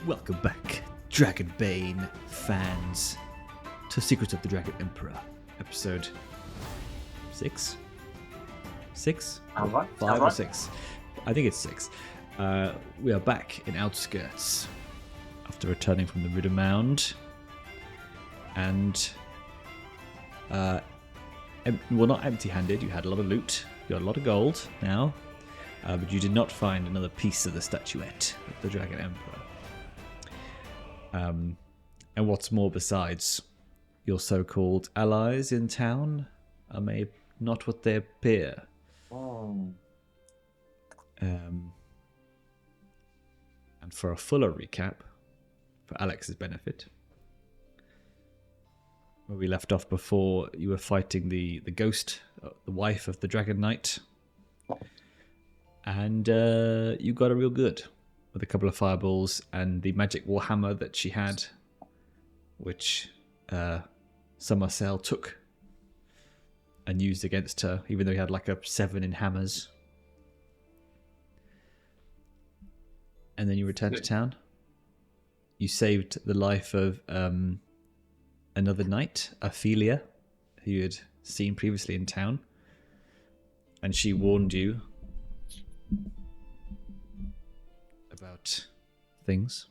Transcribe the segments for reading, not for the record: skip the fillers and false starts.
Welcome back, Dragonbane fans, to Secrets of the Dragon Emperor, episode 6? 6? Sounds right. 5 or 6? I think it's 6. We are back in Outskirts after returning from the Ritter Mound. And, well, not empty-handed. You had a lot of loot. You got a lot of gold now. But you did not find another piece of the statuette of the Dragon Emperor. And what's more, besides, your so-called allies in town are maybe not what they appear. And for a fuller recap, for Alex's benefit, where we left off before, you were fighting the ghost, the wife of the Dragon Knight, and you got her real good with a couple of fireballs and the magic warhammer that she had, which Marcel took and used against her, even though he had like a 7 in hammers. And then you returned to town. You saved the life of another knight, Ophelia, who you had seen previously in town. And she warned you about things.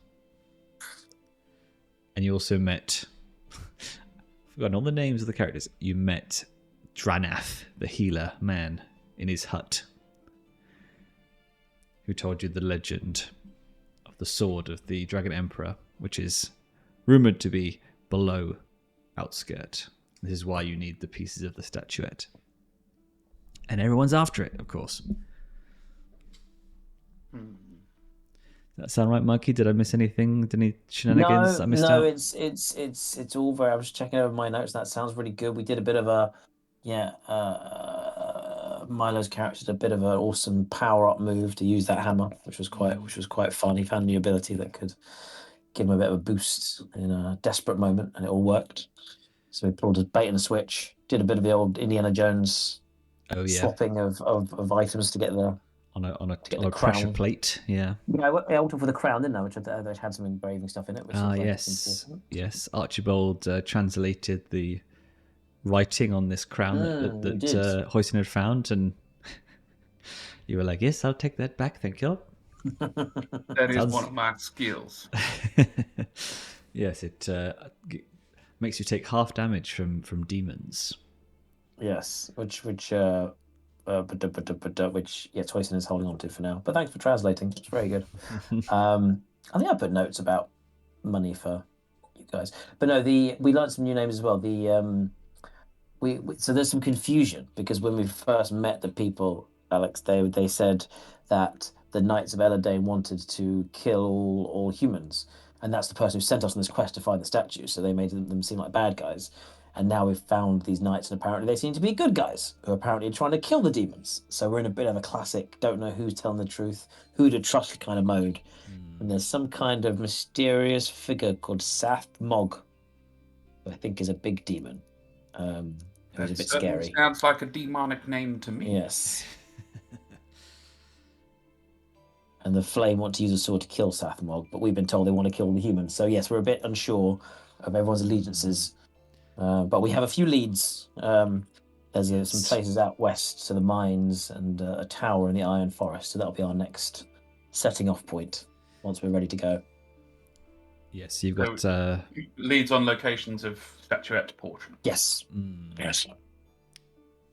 And you also met... I've forgotten all the names of the characters. You met Dranath, the healer man, in his hut, who told you the legend of the sword of the Dragon Emperor, which is rumoured to be below Outskirt. This is why you need the pieces of the statuette. And everyone's after it, of course. Does that sound right, Mikey? Did I miss anything? Did any shenanigans I missed out? No, it's all very. I was checking over my notes. That sounds really good. We did a bit of a, Milo's character did a bit of an awesome power up move to use that hammer, which was quite fun. He found a new ability that could give him a bit of a boost in a desperate moment, and it all worked. So we pulled a bait and a switch. Did a bit of the old Indiana Jones swapping of items to get the. On a pressure plate, yeah. Yeah, I went for the crown, didn't I? Which had some engraving stuff in it. Which yes. Archibald translated the writing on this crown that Hoisin had found, and you were like, "Yes, I'll take that back, thank you." That is one of my skills. Yes, it makes you take half damage from demons. Yes, which Hoisin is holding on to for now. But thanks for translating. It's very good. I think I put notes about money for you guys. But no, we learned some new names as well. So there's some confusion because when we first met the people, Alex, they said that the Knights of Eladane wanted to kill all humans, and that's the person who sent us on this quest to find the statue. So they made them seem like bad guys. And now we've found these knights, and apparently they seem to be good guys who are apparently trying to kill the demons. So we're in a bit of a classic, don't know who's telling the truth, who to trust kind of mode. And there's some kind of mysterious figure called Sath Mog, who I think is a big demon. Who's a bit scary. Sounds like a demonic name to me. Yes. And the Flame want to use a sword to kill Sath Mog, but we've been told they want to kill the humans. So yes, we're a bit unsure of everyone's allegiances. But we have a few leads. There's some places out west to the mines and a tower in the Iron Forest. So that'll be our next setting off point once we're ready to go. Yes, you've got leads on locations of statuette portion. Yes. Yes.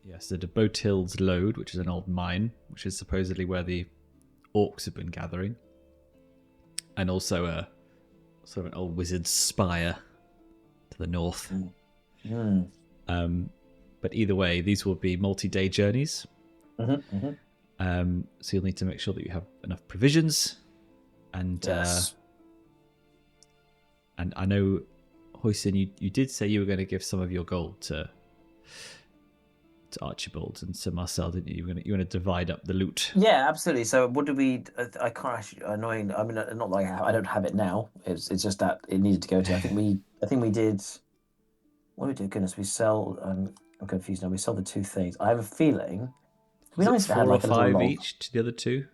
Yes, the Bothild's Lode, which is an old mine, which is supposedly where the orcs have been gathering, and also a sort of an old wizard's spire to the north. But either way, these will be multi-day journeys. So you'll need to make sure that you have enough provisions, and and I know, Hoisin, you did say you were going to give some of your gold to Archibald and to Marcel, didn't you? You want to divide up the loot. Yeah, absolutely. So what did we? I can't actually. Annoying. I mean, not like I don't have it now. It's just that it needed to go to. I think we did. What did we do? Goodness, we sell. I'm confused now. We sold the 2 things. I have a feeling. We nice 4 or 5 each to the other 2.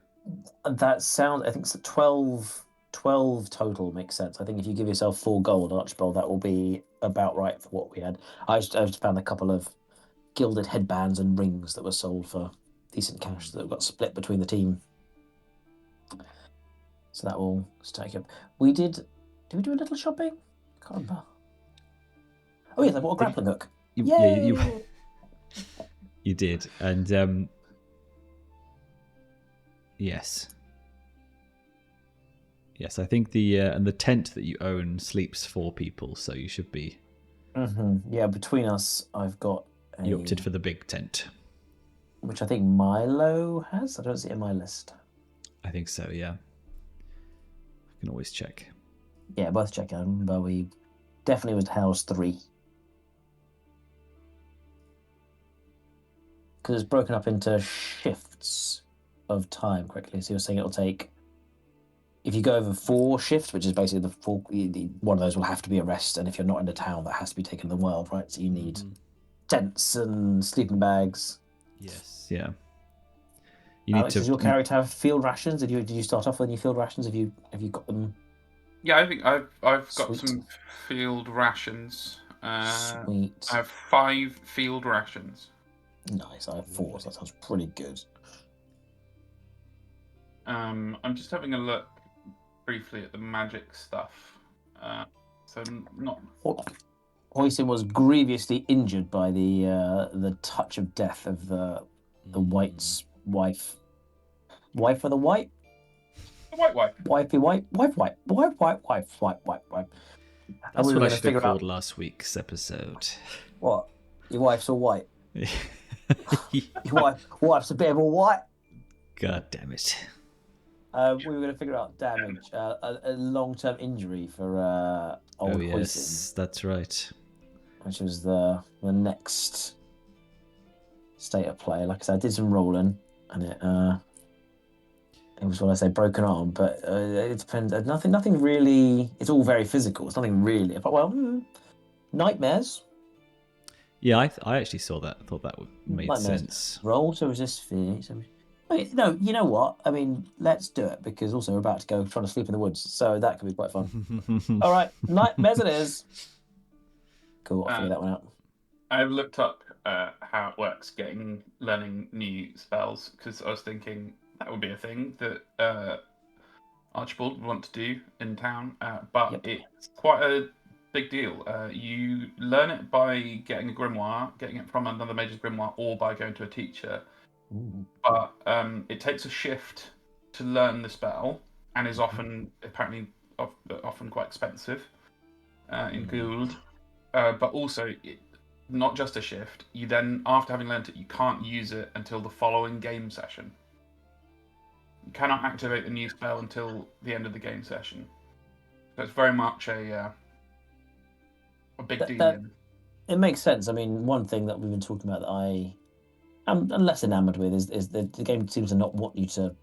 That sounds. I think it's 12 12 total makes sense. I think if you give yourself 4 gold, Archibald, that will be about right for what we had. I just found a couple of gilded headbands and rings that were sold for decent cash that got split between the team. So that will stack up. Did we do a little shopping? I can't remember. Oh yes, I bought a grappling hook. You did, and yes, I think the tent that you own sleeps 4 people, so you should be. Yeah, between us, I've got. You opted for the big tent, which I think Milo has. I don't see it in my list. I think so. Yeah, I can always check. Yeah, both check them, but we definitely was house 3. Because it's broken up into shifts of time quickly. So you're saying it'll take, if you go over 4 shifts, which is basically one of those will have to be a rest, and if you're not in the town, that has to be taken in the world, right? So you need tents and sleeping bags. Yes, yeah. Alex, does your character have field rations? Did you start off with any field rations? Have you got them? Yeah, I think I've got some field rations. Sweet. I have 5 field rations. Nice. I have 4, so that sounds pretty good. I'm just having a look briefly at the magic stuff. So not. Hoisin was grievously injured by the touch of death of the White's wife. Wife of the White? The White wife. Wifey wife. Wife. That's what I should have called last week's episode. What? Your wife's all white? Your wife's a bit of a white? God damn it. We were going to figure out damage, a long-term injury for old Hoisin. Yes, that's right. Which was the next state of play. Like I said, I did some rolling, and it was what I say, broken arm. But it depends. Nothing really. It's all very physical. It's nothing really. Well, nightmares. Yeah, I actually saw that. I thought that made sense. Roll to resist fear. Wait, no, you know what? I mean, let's do it, because also we're about to go trying to sleep in the woods, so that could be quite fun. All right, nightmares it is. Cool, I'll figure that one out. I've looked up how it works, learning new spells, because I was thinking that would be a thing that Archibald would want to do in town, but it's quite a big deal. You learn it by getting a grimoire, getting it from another mage's grimoire, or by going to a teacher. Ooh. But it takes a shift to learn the spell, and is often quite expensive in gold. But also, not just a shift. You then, after having learnt it, you can't use it until the following game session. You cannot activate the new spell until the end of the game session. So it's very much a big deal. It makes sense. I mean, one thing that we've been talking about that I'm less enamored with is the game seems to not want you to,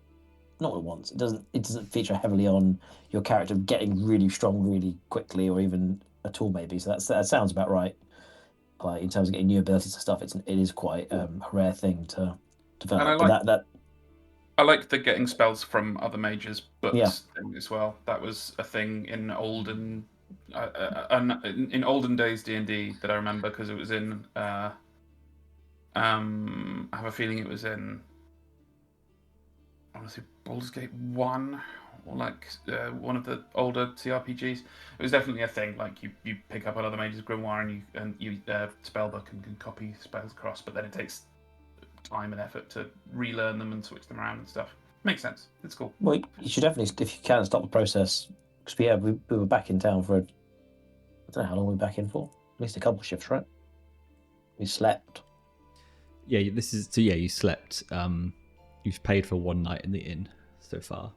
not what it wants. It doesn't feature heavily on your character getting really strong really quickly, or even at all maybe. So that sounds about right. Like in terms of getting new abilities and stuff, it is quite a rare thing to develop. I like the getting spells from other mages books thing as well. That was a thing in olden days D&D that I remember, because it was in. I have a feeling it was in, I want to say, Baldur's Gate 1, or like one of the older CRPGs. It was definitely a thing. Like you pick up another mage's grimoire and you spellbook and can copy spells across, but then it takes time and effort to relearn them and switch them around and stuff. Makes sense. It's cool. Well, you should definitely, if you can, stop the process, because we were back in town for I don't know how long we were back in for. At least a couple of shifts, right? We slept. Yeah, you slept. You've paid for one night in the inn so far.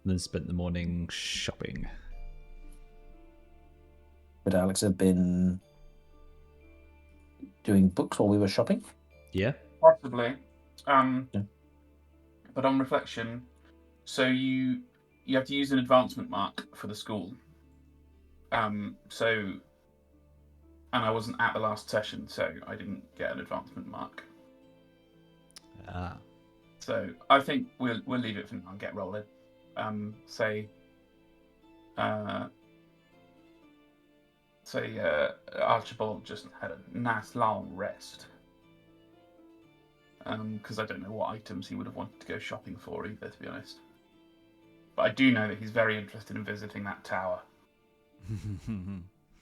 And then spent the morning shopping. Would Alex have been doing books while we were shopping? Yeah. Possibly. But on reflection, so you have to use an advancement mark for the school. And I wasn't at the last session, so I didn't get an advancement mark. So I think we'll leave it for now and get rolling. say Archibald just had a nice long rest. Because I don't know what items he would have wanted to go shopping for either, to be honest. But I do know that he's very interested in visiting that tower.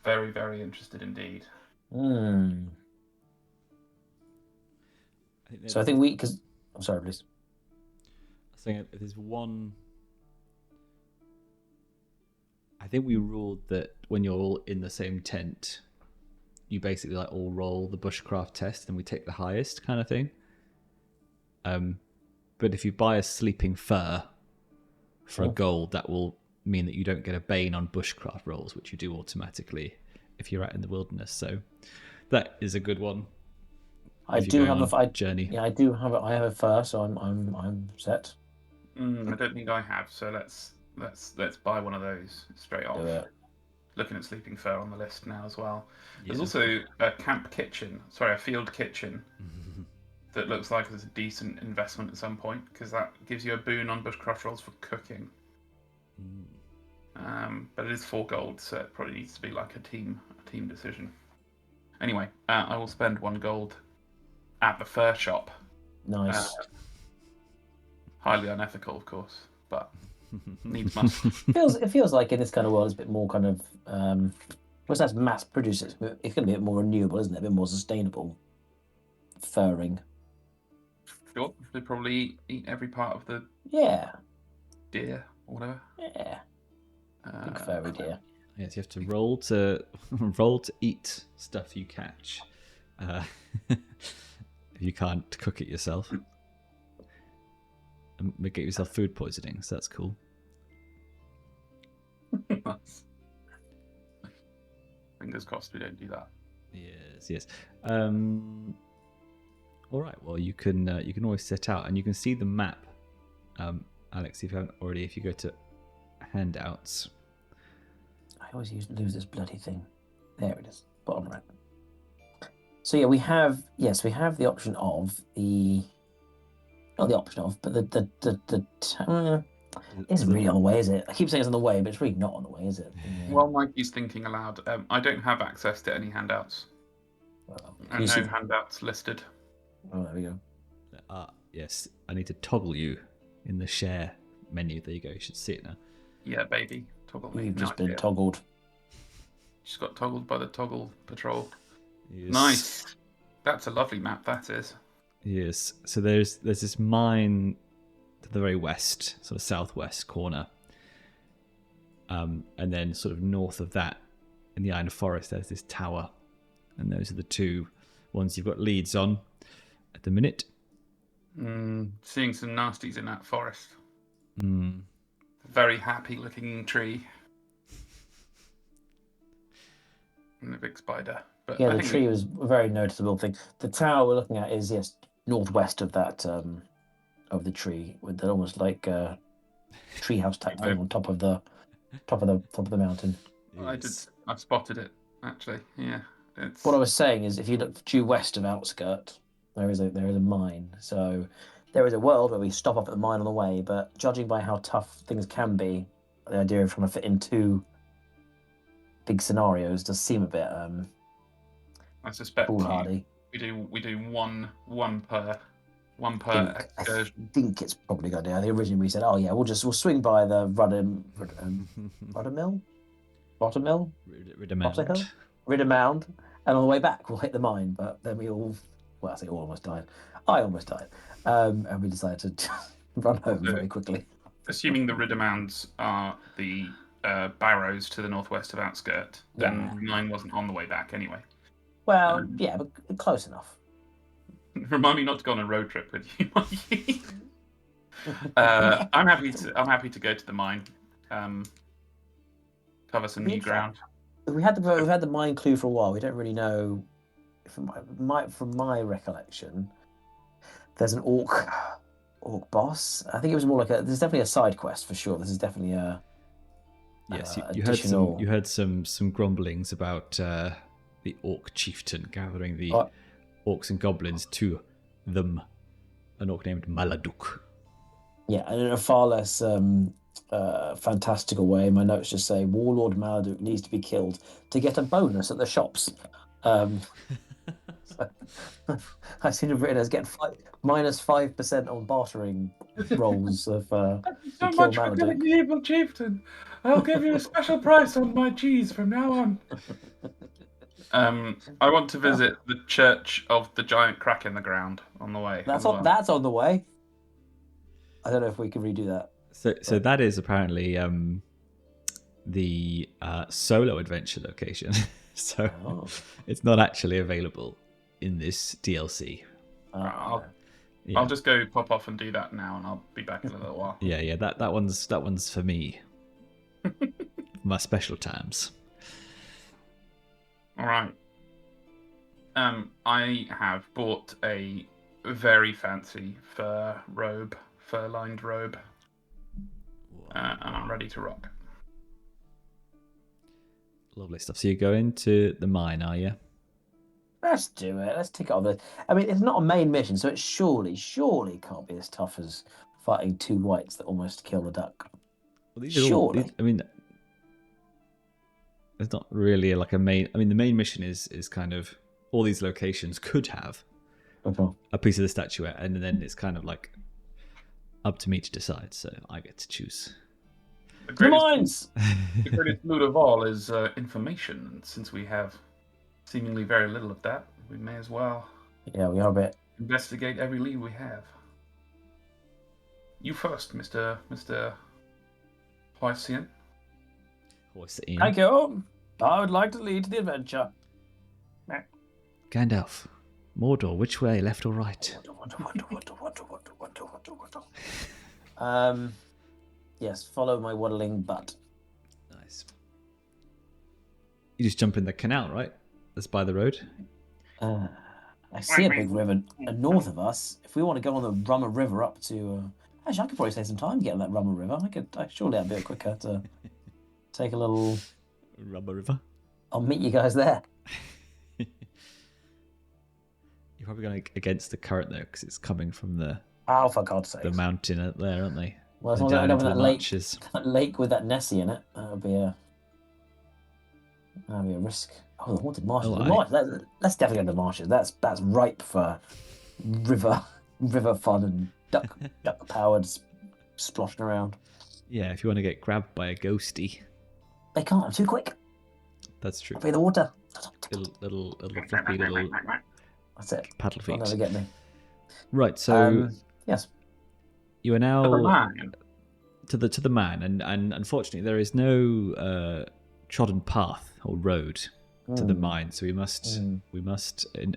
Very, very interested indeed. So I think we, because I'm sorry, please. I think there's one. I think we ruled that when you're all in the same tent, you basically like all roll the bushcraft test, and we take the highest kind of thing. But if you buy a sleeping fur for a gold, that will mean that you don't get a bane on bushcraft rolls, which you do automatically if you're out in the wilderness. So that is a good one. I do have a journey. Yeah, I do have I have a fur, so I'm set. I don't think I have. So let's buy one of those straight off. Do it. Looking at sleeping fur on the list now as well. Yeah. There's also a field kitchen. That looks like it's a decent investment at some point, because that gives you a boon on bushcraft rolls for cooking. But it is 4 gold, so it probably needs to be like a team decision. Anyway, I will spend 1 gold at the fur shop. Nice. Highly unethical, of course, but needs must. It feels like in this kind of world, it's a bit more kind of what's that, mass produced. It's going to be a bit more renewable, isn't it? A bit more sustainable furring. Sure, they probably eat every part of the deer or whatever. Yeah. Big furry deer. Yes, you have to roll to eat stuff you catch. If you can't cook it yourself, and get yourself food poisoning. So that's cool. Nice. Fingers crossed we don't do that. Yes. All right. Well, you can always set out, and you can see the map, Alex. If you haven't already, if you go to handouts. I always lose this bloody thing. There it is, bottom right. So yeah, we have the option of not the option of, but the isn't really on the way, is it? I keep saying it's on the way, but it's really not on the way, is it? While Mikey's thinking aloud, I don't have access to any handouts. And no handouts listed. Oh, there we go. Yes, I need to toggle you in the share menu. There you go. You should see it now. Yeah, baby. Toggle me. You've just been toggled. Just got toggled by the toggle patrol. Yes. Nice. That's a lovely map, that is. Yes. So there's this mine to the very west, sort of southwest corner. And then sort of north of that, in the Iron Forest, there's this tower. And those are the 2 ones you've got leads on at the minute. Seeing some nasties in that forest. Mm. Very happy looking tree. And a big spider. But yeah, the tree was a very noticeable thing. The tower we're looking at is northwest of that of the tree, with the almost like treehouse type thing on top of the mountain. I spotted it actually. Yeah. What I was saying is, if you look due west of outskirt, there is a mine. So there is a world where we stop up at the mine on the way, but judging by how tough things can be, the idea of trying to fit in 2 big scenarios does seem a bit I suspect foolhardy. we do one per excursion. I think it's probably going to do. I think originally we said, oh yeah, we'll swing by the Rudder Mill, Bottom Mill, Ridder Mound, and on the way back we'll hit the mine. But then we all almost died. I almost died, and we decided to run home very quickly. Assuming the Ridder Mounds are the barrows to the northwest of outskirt, then mine wasn't on the way back anyway. Well, yeah, but close enough. Remind me not to go on a road trip with you, Mikey. I'm happy to go to the mine. Cover some new ground. We've had the mine clue for a while. We don't really know. From my recollection, there's an orc boss. I think it was more like there's definitely a side quest for sure. This is definitely a yes. Additional... You heard some grumblings about the Orc Chieftain gathering the orcs and goblins to them. An orc named Maladuk. Yeah, and in a far less fantastical way. My notes just say Warlord Maladuk needs to be killed to get a bonus at the shops. So, I seem to have written as get -5% on bartering rolls of Thank you so to kill much for killing Maladuk. the evil chieftain. I'll give you a special price on my cheese from now on. I want to visit the church of the giant crack in the ground on the way. That's as well. that's on the way. I don't know if we can redo that. So that is apparently the solo adventure location. So it's not actually available in this DLC. I'll Yeah. just go pop off and do that now, and I'll be back in a little while. Yeah. That one's for me. My special times. All right. I have bought a very fancy fur-lined robe, and I'm ready to rock. Lovely stuff. So you go into the mine, are you? Let's do it. Let's tick it on. I mean, it's not a main mission, so it surely can't be as tough as fighting two wights that almost kill the duck. Well, these are all, I mean, it's not really like a main. I mean, the main mission is kind of all these locations could have a piece of the statuette, and then it's kind of like up to me to decide. So I get to choose. The Mines! greatest loot of all is information, and since we have seemingly very little of that, we may as well Yeah, we are a bit. investigate every lead we have. You first, Mr. Hoisin. Hoisin. Thank you. I would like to lead the adventure. Gandalf. Mordor, which way, left or right? Yes, follow my waddling butt. Nice. You just jump in the canal, right? That's by the road. I see a big river north of us. If we want to go on the Rummer River up to... Actually, I could probably save some time getting that Rummer River. Surely that'd be a bit quicker to take a little... Rummer River? I'll meet you guys there. You're probably going against the current though, because it's coming from the... Oh, for God's sake. The mountain out there, aren't they? Well, as long as I end up in that marshes. lake with that Nessie in it, that'd be a risk. Oh, the haunted marshes. Let's definitely go to the marshes. That's ripe for river fun and duck powered sploshing around. Yeah, if you want to get grabbed by a ghosty. They can't. I'm too quick. That's true. I'll be in the water. Little fluffy little. That's it. Paddle feet. They'll never get me. Right. So yes, you are now to the man, and unfortunately there is no trodden path or road to the mine. So we must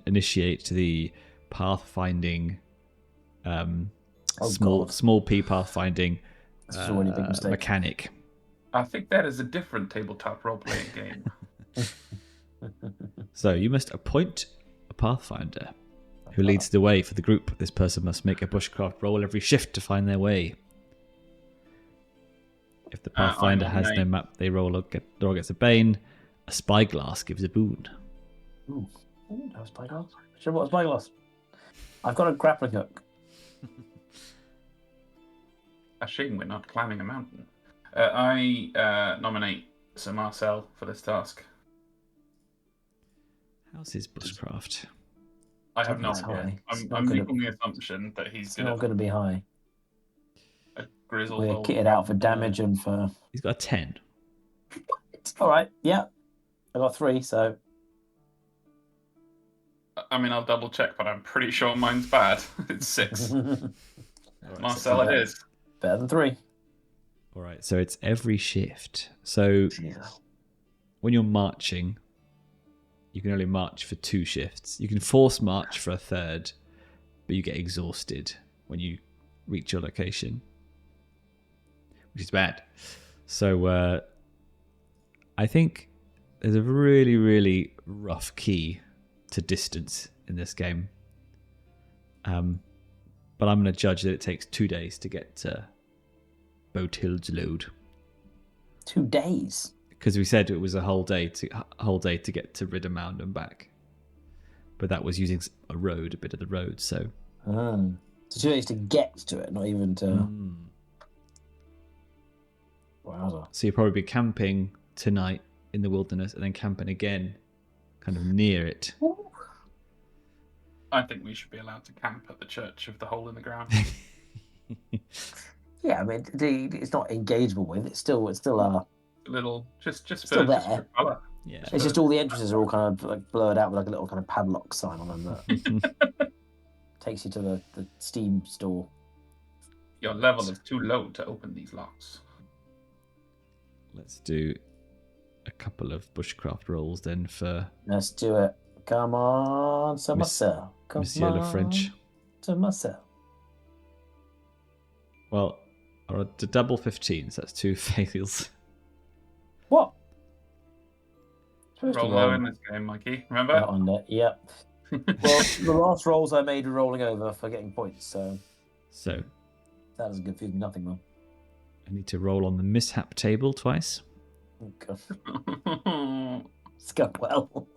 initiate the pathfinding, small p pathfinding mechanic. I think that is a different tabletop role-playing game. So you must appoint a pathfinder who leads the way for the group. This person must make a bushcraft roll every shift to find their way. If the pathfinder has no map, they roll or gets a bane. A spyglass gives a boon. Ooh, no spyglass. Sure, what a spyglass? I've got a grappling hook. A shame we're not climbing a mountain. I nominate Sir Marcel for this task. How's his bushcraft? I have no idea. I'm making the assumption that he's not going to be high. A grizzled. We're kitted out for damage and for. He's got a 10. All right. Yeah, I got 3. So. I mean, I'll double check, but I'm pretty sure mine's bad. It's 6. Marcel, it is. Better than 3. All right. So it's every shift. So when you're marching, you can only march for 2 shifts. You can force march for a 3rd, but you get exhausted when you reach your location, which is bad. So I think there's a really, really rough key to distance in this game. But I'm going to judge that it takes 2 days to get to Bothild's Lode. 2 days? Because we said it was a whole day to get to Riddermound and back, but that was using a bit of the road. So, so 2 days to get to it, not even to. Wowza. So you'll probably be camping tonight in the wilderness and then camping again kind of near it. I think we should be allowed to camp at the Church of the Hole in the Ground. Yeah, I mean, it's not engageable with. It's still A little, just still for there. colour. Yeah. It's just all the entrances are all kind of like blurred out with like a little kind of padlock sign on them that takes you to the Steam store. Your level is too low to open these locks. Let's do a couple of bushcraft rolls then for Let's do it. Come on, to Marcel. Come Monsieur on, Le French. to Marcel. Well, I rolled a double 15, so that's 2 fails. What? Roll low in this game, Mikey. Remember? On there. Yep. Well, the last rolls I made were rolling over for getting points, so So that doesn't give you nothing wrong. I need to roll on the mishap table twice. Oh, God. It's going well.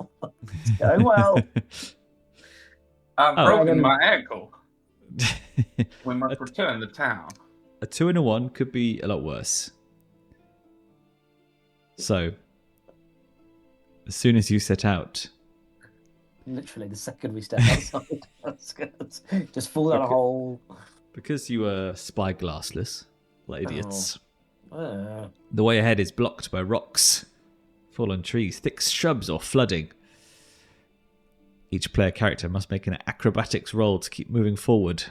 It's going well. I've broken Dragon- my ankle. We must return to town. A 2 and a 1 could be a lot worse. So, as soon as you set out, Literally, the second we step outside, just fall down a hole. because you are spyglassless, like idiots, Uh, the way ahead is blocked by rocks, fallen trees, thick shrubs, or flooding. Each player character must make an acrobatics roll to keep moving forward.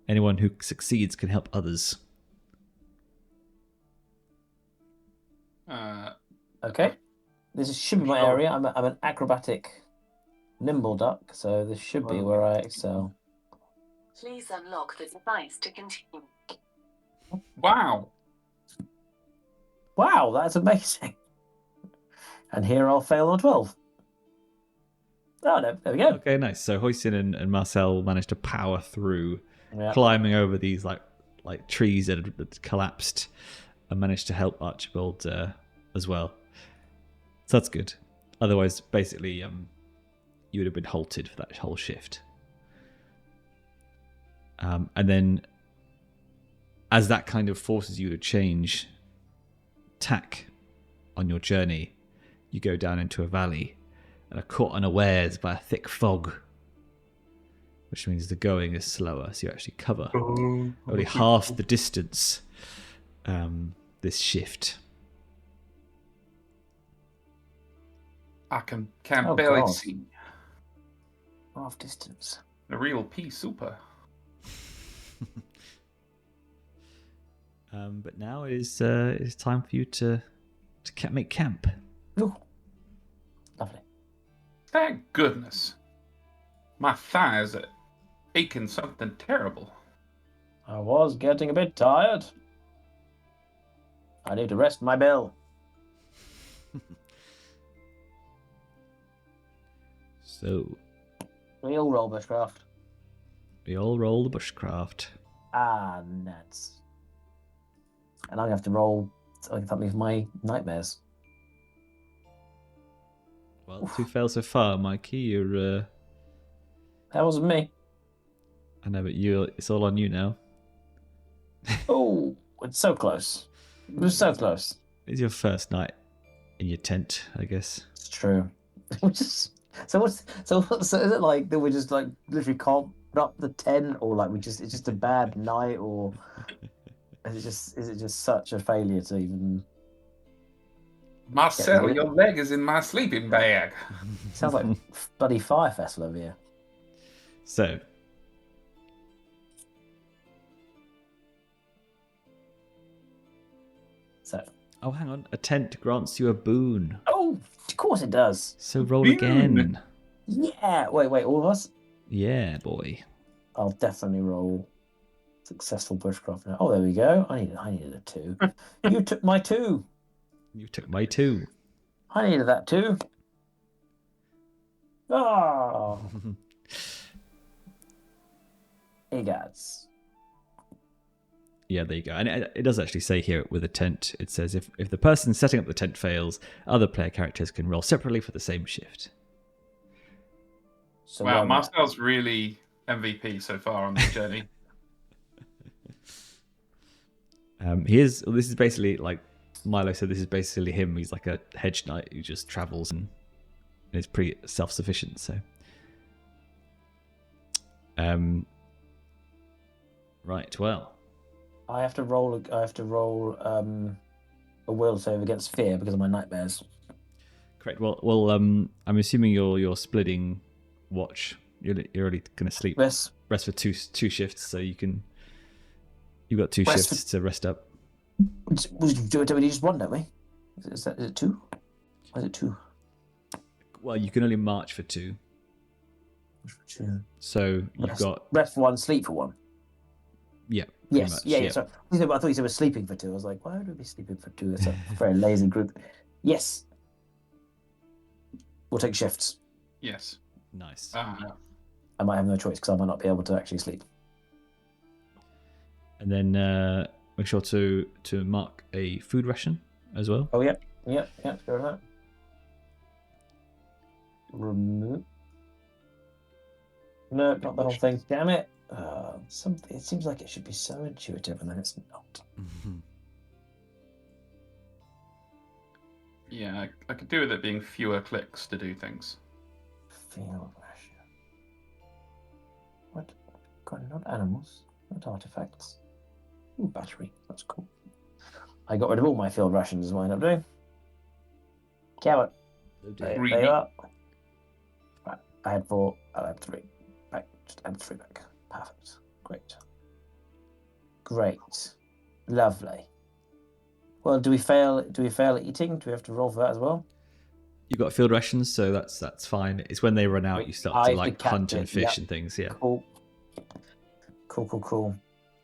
Anyone who succeeds can help others. Okay. This should be my Sure. area. I'm an acrobatic nimble duck, so this should be where I excel. Please unlock the device to continue. Wow. Wow, that's amazing. And here I'll fail on 12. Oh, no, there we go. Okay, nice. So Hoisin and Marcel managed to power through, Yeah. climbing over these like trees that had collapsed, and managed to help Archibald as well. So that's good. Otherwise, basically, you would have been halted for that whole shift. And then, as that kind of forces you to change tack on your journey, you go down into a valley and are caught unawares by a thick fog, which means the going is slower, so you actually cover only half the distance this shift. I can Oh, barely God. see. Half distance. A real pea super. But now it is time for you to make camp. Ooh. Lovely. Thank goodness. My thighs are aching something terrible. I was getting a bit tired. I need to rest my bill. So We all roll bushcraft. we all roll the bushcraft. Ah, nuts. And I'm going to have to roll something for my nightmares. Well, 2 fails so far, Mikey. You're That wasn't me. I know, but it's all on you now. Oh, it's so close. It was so close. It's your first night in your tent, I guess. It's true. So is it like that we just like literally can't put up the tent, or like it's just a bad night, or is it just such a failure to even? Marcel, Yeah. your leg is in my sleeping bag. Sounds like bloody Fire Festival over here. So So, oh, hang on. A tent grants you a boon. oh, of course it does. So roll Boon. again. Yeah. Wait, all of us? Yeah, boy. I'll definitely roll successful bushcraft now. Oh, there we go. I needed a 2. You took my 2. You took my 2. I needed that 2. Oh, egots. Yeah, there you go. And it does actually say here with a tent, it says if the person setting up the tent fails, other player characters can roll separately for the same shift. So Wow, where am I? Marcel's really MVP so far on this journey. This is basically like Milo said, this is basically him. He's like a hedge knight who just travels and is pretty self-sufficient. So, right. Well, I have to roll a will save against fear because of my nightmares. correct. Well, I'm assuming you're splitting watch. You're already going to sleep. Rest Rest for two shifts, so you've got two Rest shifts to rest up. we just one, don't we? Is it two? Or is it two? Well, you can only march for two. So you've got rest for one, sleep for one. yeah. Yes, much, yeah. Sorry. I thought you said we're sleeping for two. I was like, why would we be sleeping for two? It's a very lazy group. Yes. We'll take shifts. Yes. Nice. I might have no choice because I might not be able to actually sleep. And then make sure to mark a food ration as well. Oh, yeah. Go with that. Remove. No, not the whole thing. Damn it. It seems like it should be so intuitive, and then it's not. Yeah, I could do with it being fewer clicks to do things. Field ration. What? God, not animals, not artifacts. Ooh, battery. That's cool. I got rid of all my field rations, is what I ended up doing. Carrot. There you are. Right. I had 4. I had 3. Back. Just add 3 back. Perfect. Great. Lovely. Well, do we fail at eating? Do we have to roll for that as well? You've got field rations, so that's fine. It's when they run out you start to like hunt and fish and things. Yeah. Cool.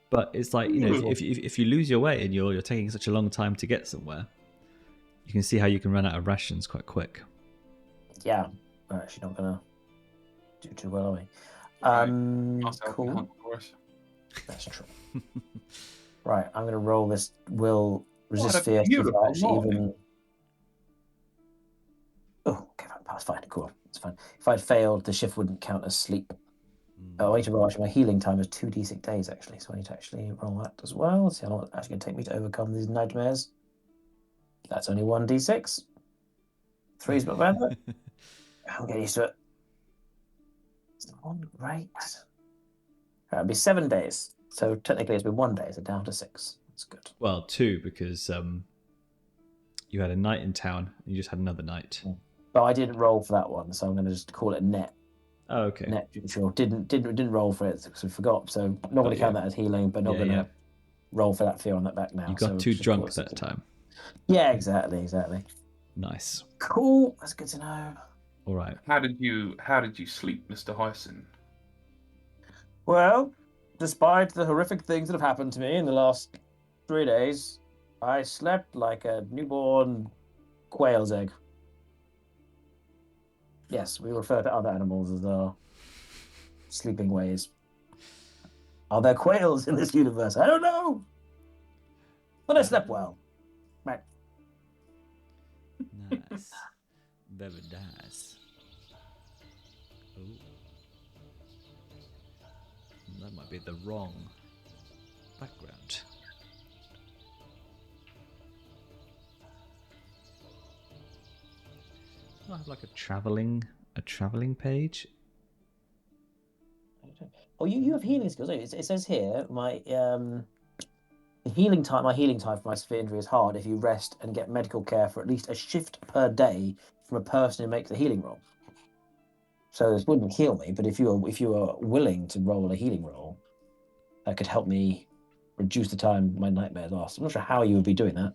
But it's like, you know, if you lose your way and you're taking such a long time to get somewhere, you can see how you can run out of rations quite quick. Yeah, we're actually not gonna do too well, are we? Cool. That's true. Right, I'm gonna roll this will resist fear. Even. Oh, okay, that's fine. Cool, it's fine. If I'd failed, the shift wouldn't count as sleep. Oh, I need to roll. Actually, my healing time is 2d6 days, actually, so I need to actually roll that as well. Let's see how long it's actually going to take me to overcome these nightmares. That's only 1d6. 3's not bad. I'll get used to it. It's not great. It'll be 7 days. So technically it's been 1 day, so down to 6. That's good. Well, 2, because you had a night in town and you just had another night. But I didn't roll for that one, so I'm going to just call it net. Oh, okay. Net neutral. Didn't roll for it because we forgot. So not going to count that as healing, but not going to roll for that fear on that back now. You got too drunk that time. Yeah, exactly. Nice. Cool. That's good to know. All right. How did you sleep, Mr. Hoisin? Well, despite the horrific things that have happened to me in the last 3 days, I slept like a newborn quail's egg. Yes, we refer to other animals as our sleeping ways. Are there quails in this universe? I don't know. But I slept well. Right. Nice. Very nice. Oh. That might be the wrong background. I have like a traveling page. Oh, you have healing skills. It says here my healing time for my severe injury is hard if you rest and get medical care for at least a shift per day from a person who makes the healing roll. So this wouldn't heal me, but if you are willing to roll a healing roll, that could help me reduce the time my nightmares last. I'm not sure how you would be doing that.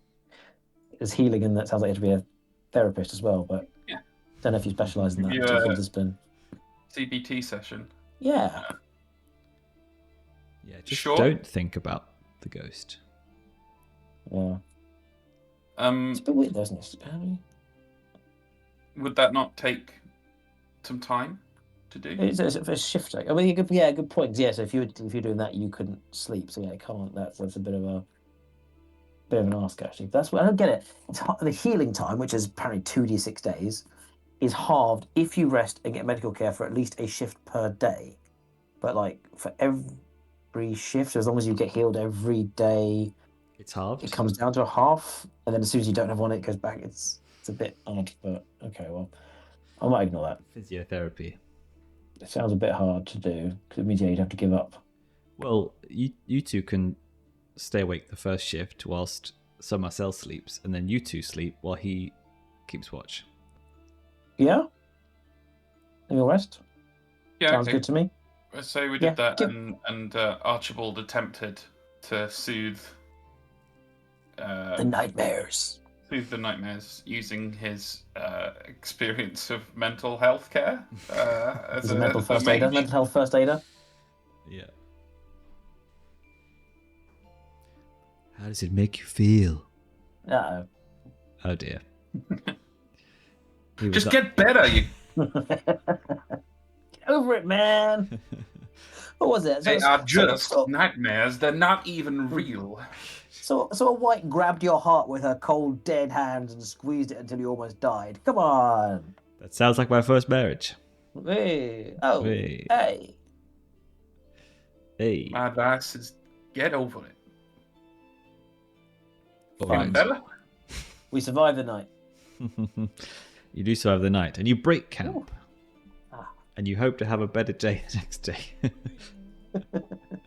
It's healing, and that sounds like you have to be a therapist as well, but yeah. Don't know if you specialise in that particular discipline. CBT session. Yeah. Yeah, just don't think about the ghost. Yeah. It's a bit weird, isn't it? Would that not take some time to do? It's a shift. I mean, good point. Yeah, so if you're doing that, you couldn't sleep. So yeah, it can't. That's a bit of an ask actually. That's what I don't get it. The healing time, which is apparently 2d6 days, is halved if you rest and get medical care for at least a shift per day. But like for every shift, as long as you get healed every day It's halved. it comes down to a half, and then as soon as you don't have one, it goes back. It's a bit odd, but okay, well, I might ignore that. Physiotherapy. It sounds a bit hard to do because it means you'd have to give up. Well, you two can stay awake the first shift whilst Sir Marcel sleeps, and then you two sleep while he keeps watch. Yeah. Any rest? Yeah, Sounds okay. good to me. So we Yeah, did that, give- and Archibald attempted to soothe The nightmares. the nightmares using his experience of mental health care as As a mental first aider, mage. mental health first aider. Yeah. How does it make you feel? Uh Oh dear. He was Just up- get better. You. Get over it, man. What was it? They are just so, nightmares. They're not even real. so a white grabbed your heart with her cold, dead hands and squeezed it until you almost died. Come on. That sounds like my first marriage. Hey. Oh. Hey. Hey. Hey. My advice is get over it. All Feeling right. better? We survived the night. You do survive the night, and you break camp, Ooh. Ah. and you hope to have a better day the next day.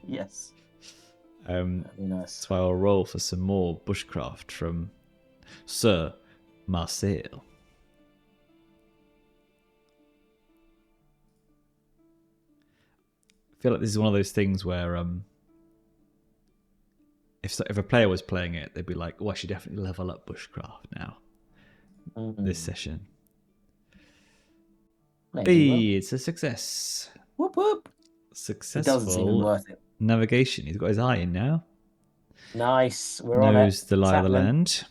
Yes. That'd That'd be nice. So I'll roll for some more bushcraft from Sir Marcel. I feel like this is one of those things where if a player was playing it, they'd be like, "Oh, I should definitely level up bushcraft now this session." Maybe Hey, it's a success. well. Whoop whoop. It doesn't seem Successful worth it. navigation. He's got his eye in now. Nice. We're on it. Knows the lie of the It's happening. land.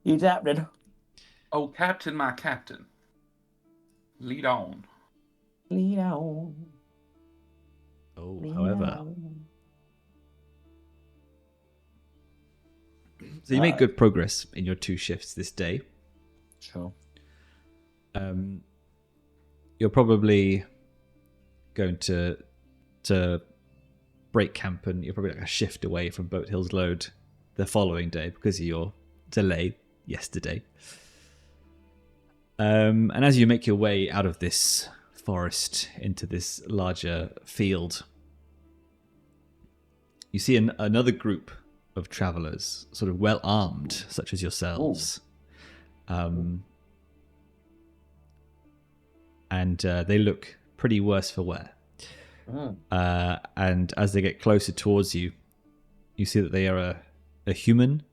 It's happening. Oh, Captain, my captain. Lead on. Lead on. Oh, Lead however. on. So you make good progress in your 2 shifts this day. Sure. You're probably going to break camp, and you're probably like a shift away from Bothild's Lode the following day because of your delay yesterday. And as you make your way out of this forest into this larger field, you see another group of travelers, sort of well armed, such as yourselves. And they look pretty worse for wear. And as they get closer towards you, you see that they are a human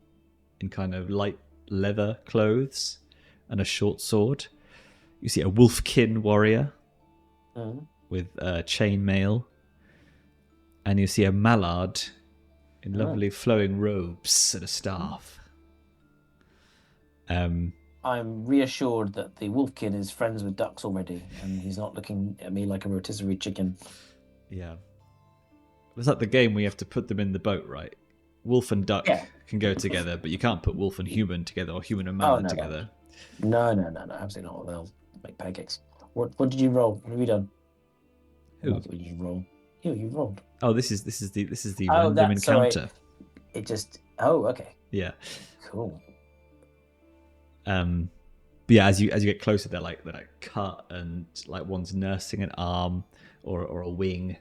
in kind of light leather clothes and a short sword. You see a wolfkin warrior with chainmail, and you see a Mallard in lovely flowing robes and a staff. I'm reassured that the wolfkin is friends with ducks already, and he's not looking at me like a rotisserie chicken. Yeah. It's like the game where you have to put them in the boat, right? Wolf and duck can go together, but you can't put wolf and human together or human and Mallard together. No, absolutely not. They'll make pancakes. What did you roll? What have you done? Who? What did you roll? You rolled. Oh, this is the random encounter. Sorry. It just. Oh, okay. Yeah. Cool. But yeah, as you get closer, they're like cut, and like one's nursing an arm or a wing,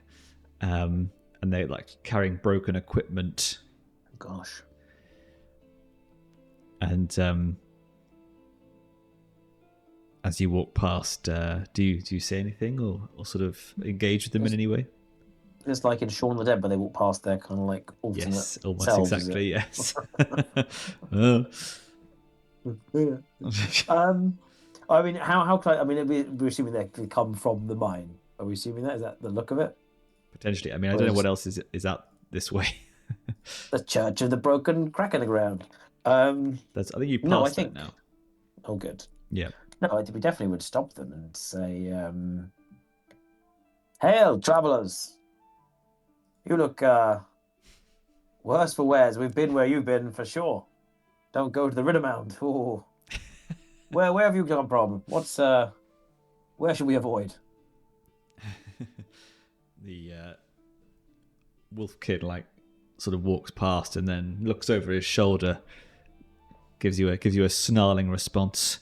and they're like carrying broken equipment. Gosh. And as you walk past, do you say anything or sort of engage with them in any way? Just like in Shaun the Dead, but they walk past their kind of like alternate Yes, almost selves, exactly. Yes. I mean, how close? I mean, we're assuming they come from the mine. Are we assuming that? Is that the look of it? Potentially. I mean, I don't know what else is out this way. The Church of the Broken Crack in the Ground. I think you passed No, I that think- now. Oh, good. Yeah. No, I think we definitely would stop them and say, "Hail, travellers! You look worse for wears. We've been where you've been for sure. Don't go to the Riddermound. Oh, where have you come from? Where should we avoid?" The wolf kid like sort of walks past and then looks over his shoulder, gives you a snarling response,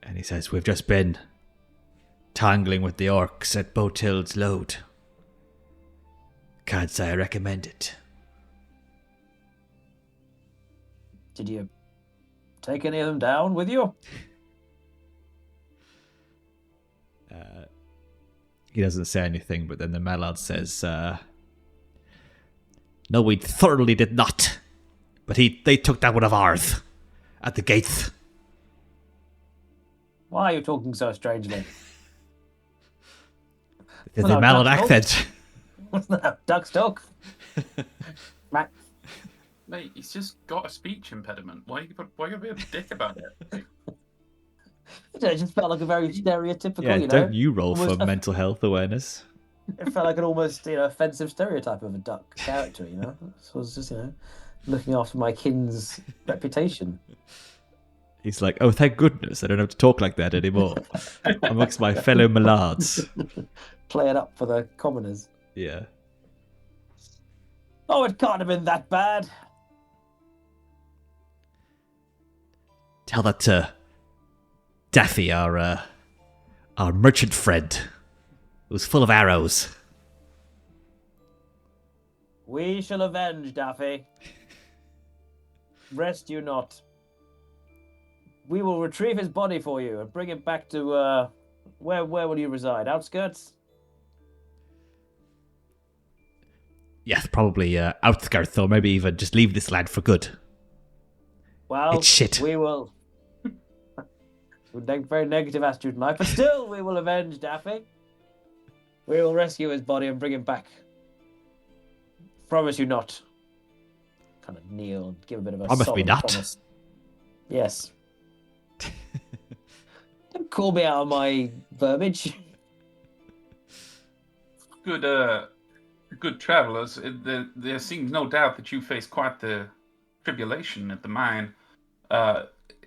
and he says, "We've just been tangling with the orcs at Bothild's Lode. Can't say I recommend it." Did you take any of them down with you? He doesn't say anything, but then the Mallard says, "No, we thoroughly did not. But they took that one of ours at the gates." Why are you talking so strangely? It's Well, the Mallard Duck's accent. Wasn't that Duck's dog? Mac. Mate, he's just got a speech impediment. Why you gotta be a dick about it? It just felt like a very stereotypical, Yeah, you know. don't you roll for almost- mental health awareness? It felt like an almost, offensive stereotype of a duck character, So I was just, looking after my kin's reputation. He's like, "Oh, thank goodness, I don't have to talk like that anymore amongst my fellow Mallards." Play it up for the commoners. Yeah. Oh, it can't have been that bad. Tell that to Daffy, our merchant friend, who's full of arrows. We shall avenge, Daffy. Rest you not. We will retrieve his body for you and bring it back to, where will you reside? Outskirts? Yeah, probably outskirts, or maybe even just leave this land for good. Well, It's shit. we will. Very negative attitude tonight, but still, we will avenge Daffy. We will rescue his body and bring him back. Promise you not. Kind of kneel and give a bit of a Promise me solemn not. promise. Yes. Don't call me out of my verbiage. Good travellers. There seems no doubt that you face quite the tribulation at the mine.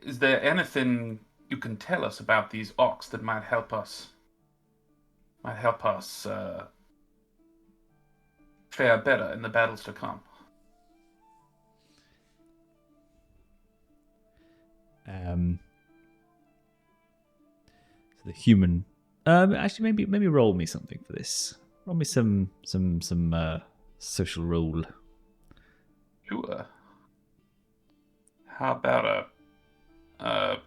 Is there anything you can tell us about these orcs that might help us? Fare better in the battles to come. So the human. Actually, maybe roll me something for this. Roll me some social rule. Sure. How about oh.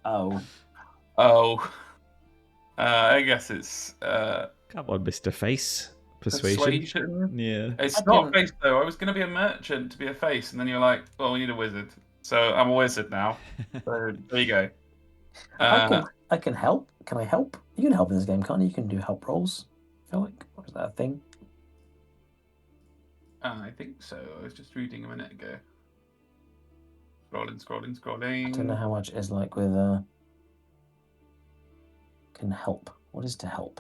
Oh. Oh. I guess it's Come on, Mr. Face. Persuasion. Yeah. It's not face though. I was going to be a merchant to be a face, and then you're like, "Well, we need a wizard." So I'm a wizard now. So there you go. I can help. Can I help? You can help in this game, can't you? You can do help rolls. I feel like, what is that a thing? I think so. I was just reading a minute ago. Scrolling. I don't know how much it is like with can help. What is to help?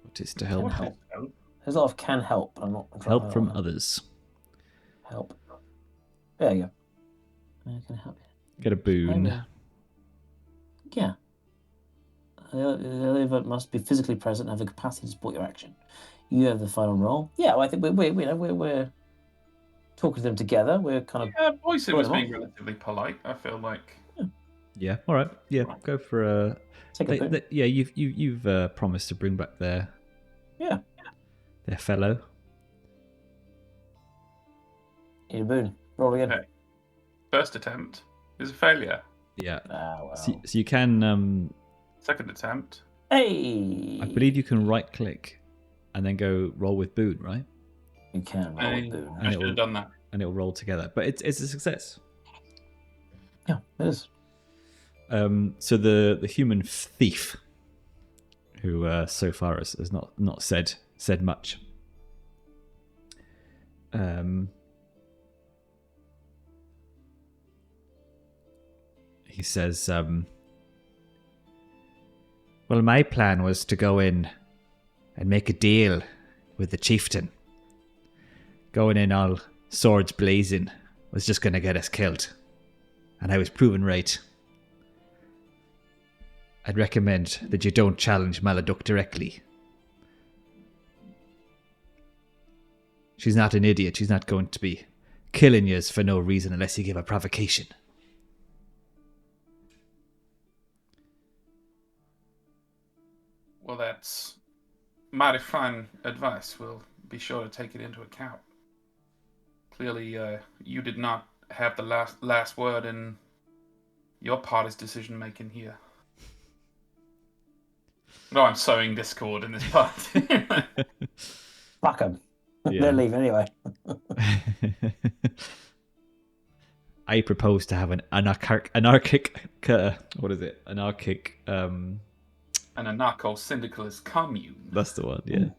What is to help? Help. There's a lot of can help, but I'm not. Help from others. Help. There you go. I can help you. Get a boon. Yeah. The other must be physically present and have the capacity to support your action. You have the final role. Yeah, well, I think we're talking to them together. We're kind of. Yeah, Hoisin was Put 'em being relatively polite. I feel like. Yeah. All right. Yeah. Go for a. Take a boon. Yeah. You've promised to bring back their fellow. Need a boon. Roll again. Okay. First attempt is a failure. Yeah. Ah, well. So you can. Second attempt. Hey. I believe you can right click, and then go roll with boon, right? You can roll a boon. I should have done that. And it'll roll together. But it's a success. Yeah, it is. So the human thief, who so far has not said much. He says, well, my plan was to go in and make a deal with the chieftain. Going in all swords blazing was just going to get us killed. And I was proven right. I'd recommend that you don't challenge Maladuk directly. She's not an idiot. She's not going to be killing yous for no reason unless you give her provocation. Well, that's mighty fine advice. We'll be sure to take it into account. Clearly, you did not have the last word in your party's decision making here. No, I'm sowing discord in this party. Fuck them. Yeah. They're leaving anyway. I propose to have an anarchic An anarcho-syndicalist commune. That's the one, yeah.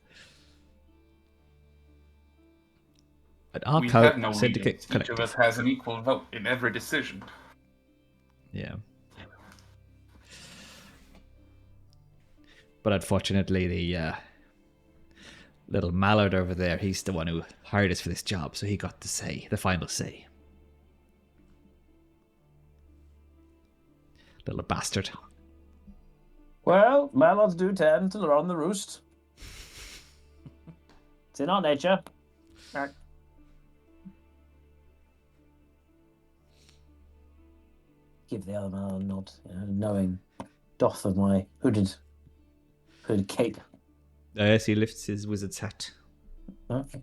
An We have no syndicate leaders. Each of collective. us has an equal vote in every decision. Yeah. But unfortunately, the little Mallard over there, he's the one who hired us for this job, so he got the final say. Little bastard. Well, mallards do tend to run the roost. It's in our nature. Give the other mallard a nod, knowing doth of my hooded cape. Yes, he lifts his wizard's hat. Okay,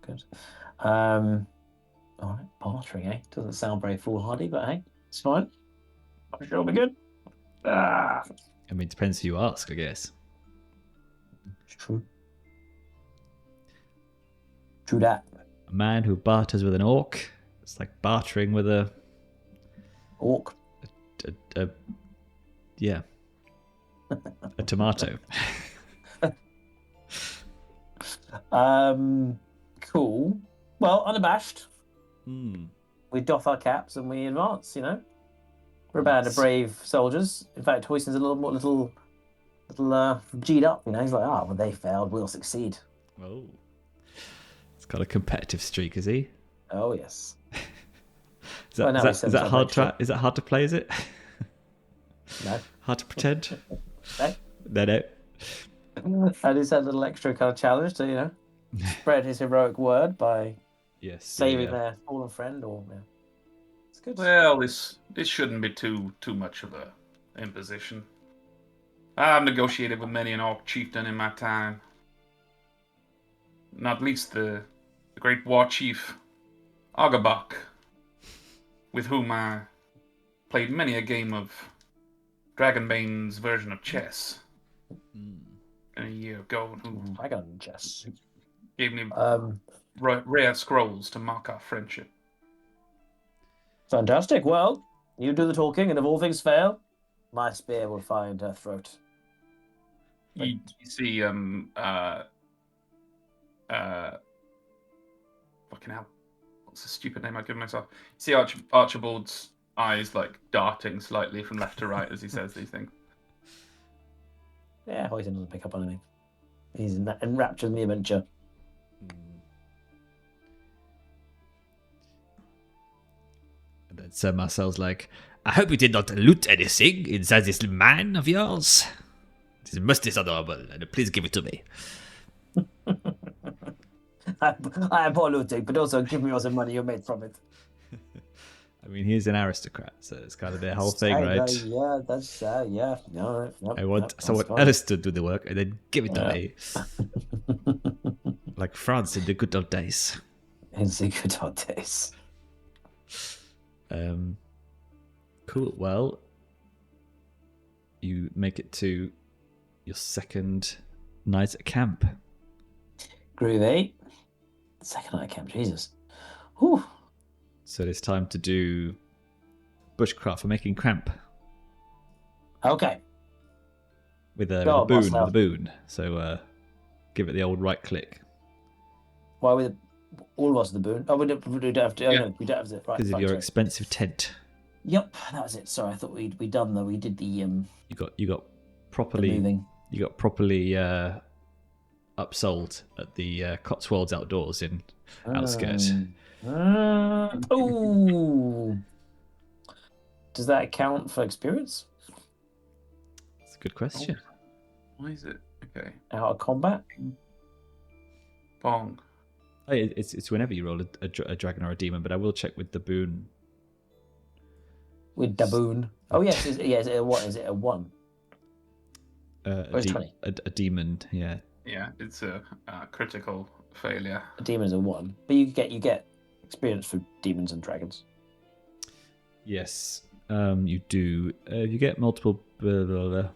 good. All right, bartering, eh? Doesn't sound very foolhardy, but hey, it's fine. I'm sure it'll be good. I mean, it depends who you ask, I guess. It's true. True that. A man who barters with an orc, it's like bartering with a Orc. yeah, a tomato. Cool. Well, unabashed. Hmm. We doff our caps and we advance. We're a band of brave soldiers. In fact, Hoisin's a little G'd up. He's like, well, they failed, we'll succeed. Oh, it's got a competitive streak, is he? Oh yes. Is that hard to play? Is it? No. Hard to pretend? No. No. And he's had a little extra kind of challenge to, spread his heroic word by saving their fallen friend. It's good. Well, this shouldn't be too much of a imposition. I've negotiated with many an Orc Chieftain in my time. Not least the great war chief, Archibald, with whom I played many a game of Dragonbane's version of chess a year ago, who Dragon chess. gave me rare scrolls to mark our friendship. Fantastic. Well, you do the talking, and if all things fail, my spear will find her throat. You see, fucking hell, what's the stupid name I give myself? You see Archibald's eyes like darting slightly from left to right as he says these things. Yeah, Hoisin doesn't pick up on anything. He's enraptured in the adventure. And then Sir Marcel's like, I hope you did not loot anything inside this man of yours. It is most dishonorable, and please give it to me. I am poor looting, but also give me all the money you made from it. I mean, he's an aristocrat, so it's kind of their whole thing, right? Yeah, that's yeah. No, I want someone else to do the work and then give it to me. Like France in the good old days. In the good old days. Cool. Well, you make it to your second night at camp. Groovy. Second night at camp, Jesus. Whew. So it's time to do bushcraft for making cramp. Okay. With a Go on, boon. Marcel. With a boon. So give it the old right click. Why with all of us the boon? Oh, we don't have to. Oh, no, we don't have to. Right. Because of your sorry. expensive tent. Yep, that was it. Sorry, I thought we done though. We did the You got properly. the moving. You got properly upsold at the Cotswolds Outdoors in Outskirts. Oh, does that count for experience? good question. Why is it? Okay. Out of combat. Bong. Oh, it's whenever you roll a dragon or a demon, but I will check with the boon. With Daboon. Oh yes, is it a what? Is it a 1? Or is 20? A demon, yeah. Yeah, it's a critical failure. A demon's a 1, but you get experience for demons and dragons. Yes, you do. You get multiple. Blah, blah, blah.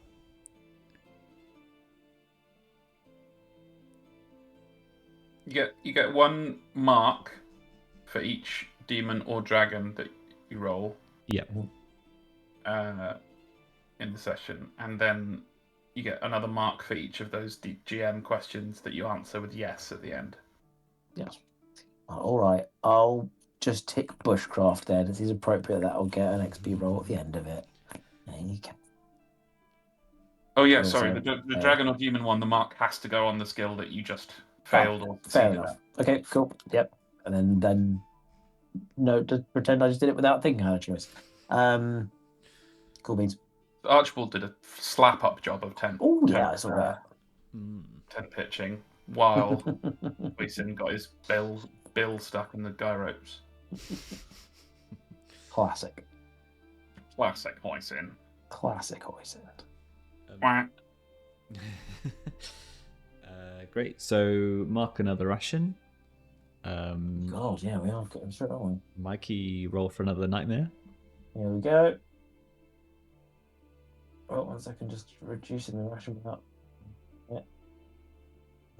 You get 1 mark for each demon or dragon that you roll. Yeah. In the session, and then you get another mark for each of those GM questions that you answer with yes at the end. Yes. All right. I'll just tick bushcraft then. If it's appropriate, that I'll get an XP roll at the end of it. There you go. Oh yeah, Also, sorry. The dragon or demon one, the mark has to go on the skill that you just failed or fair succeeded enough. Okay, cool. Yep. And then no, just pretend I just did it without thinking I had a choice. Cool beans. Archibald did a slap up job of 10. Oh yeah, I saw that. 10 pitching while Hoisin got his bill stuck in the guy ropes. Classic. Classic Hoisin. Classic Hoisin. Quack. Great. So mark another ration. God, yeah, we are getting straight on. Mikey, roll for another nightmare. Here we go. Oh, 1 second, just reducing the ration without. Yeah.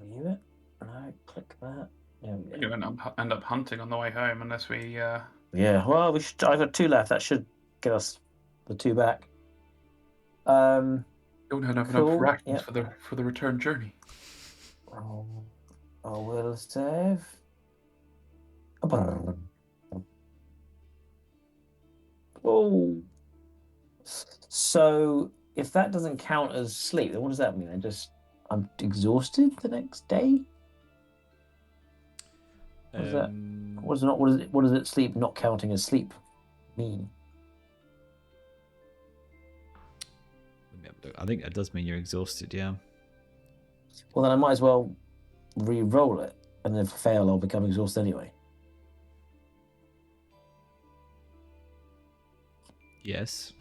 View it. No, click that. Yeah. You end up hunting on the way home unless we. Yeah. Well, we should. I've got 2 left. That should get us the 2 back. Don't have Cool, enough rations yep. for the return journey. I will save. Oh. So if that doesn't count as sleep, then what does that mean? I'm exhausted the next day. What is that? What does it sleep not counting as sleep mean? I think that does mean you're exhausted, yeah. Well, then I might as well re-roll it, and then if I fail, I'll become exhausted anyway. Yes.